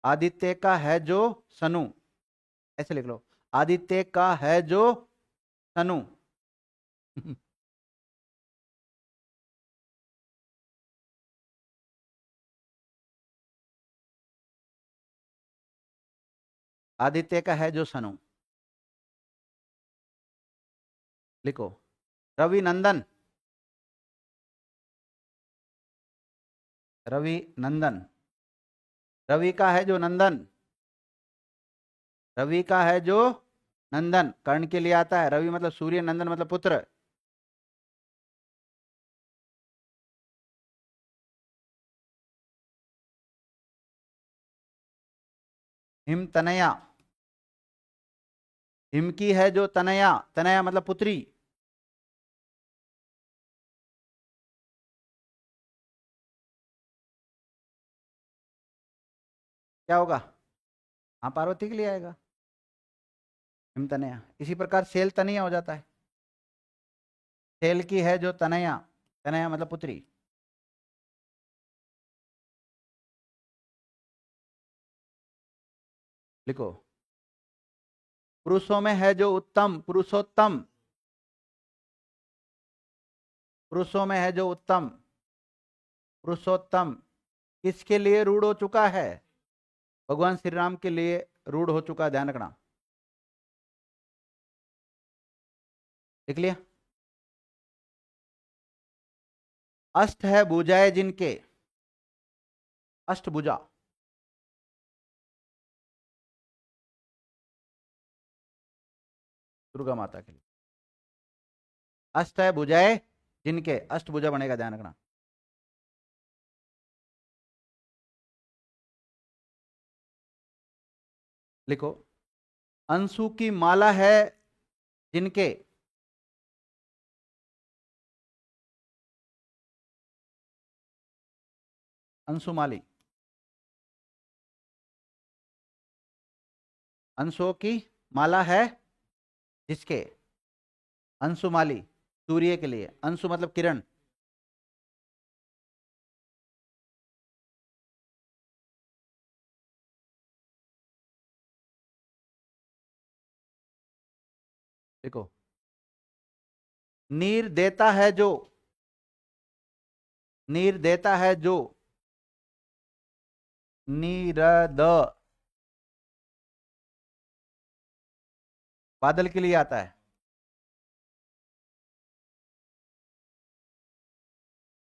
आदित्य का है जो सनु, ऐसे लिख लो, आदित्य का है जो सनु। आदित्य का है जो सनु, लिखो, रवि नंदन, रवि नंदन, रवि का है जो नंदन, रवि का है जो नंदन, कर्ण के लिए आता है, रवि मतलब सूर्य, नंदन मतलब पुत्र। हिम तनया, हिम की है जो तनया, तनया मतलब पुत्री। क्या होगा, हाँ, पार्वती के लिए आएगा हिम तनया। इसी प्रकार शैल तनया हो जाता है, शैल की है जो तनया, तनया मतलब पुत्री। लिखो, पुरुषों में है जो उत्तम, पुरुषोत्तम, पुरुषों में है जो उत्तम, पुरुषोत्तम किसके लिए रूढ़ हो चुका है, भगवान श्री राम के लिए रूढ़ हो चुका है, ध्यान रखना। लिख लिया, अष्ट है भुजाएं जिनके, अष्टभुजा, दुर्गा माता के लिए। अष्ट है भुजाएं जिनके, अष्टभुजा बनेगा, ध्यान रखना। लिखो, अंशु की माला है जिनके, अंशुमाली, अंशुओं की माला है जिसके, अंशुमाली, सूर्य के लिए, अंशु मतलब किरण, देखो, नीर देता है जो, नीर देता है जो, नीरद, बादल के लिए आता है।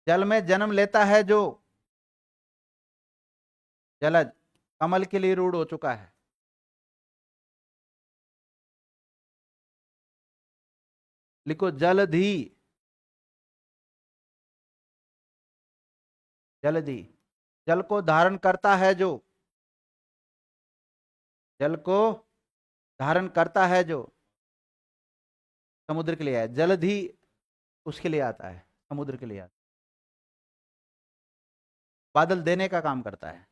जल में जन्म लेता है जो, जलज, कमल के लिए रूढ़ हो चुका है। लिखो, जलधि, जलधि, जल को धारण करता है जो, जल को धारण करता है जो, समुद्र के लिए है। जलधि उसके लिए आता है, समुद्र के लिए आता है। बादल देने का काम करता है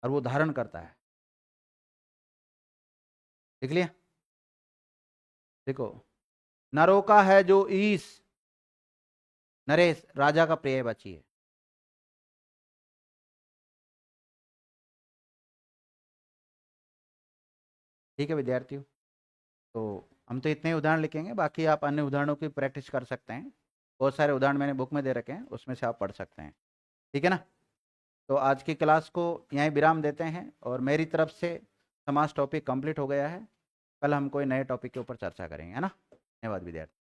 और वो धारण करता है। देख लिया? देखो, नरोका है जो ईश, नरेश राजा का प्रिय बची है। ठीक है विद्यार्थियों, तो हम तो इतने उदाहरण लिखेंगे, बाकी आप अन्य उदाहरणों की प्रैक्टिस कर सकते हैं। बहुत सारे उदाहरण मैंने बुक में दे रखे हैं, उसमें से आप पढ़ सकते हैं। ठीक है ना? तो आज की क्लास को यहीं विराम देते हैं और मेरी तरफ से समास टॉपिक कंप्लीट हो गया है। कल हम कोई नए टॉपिक के ऊपर चर्चा करेंगे, है ना? धन्यवाद विद्यार्थी।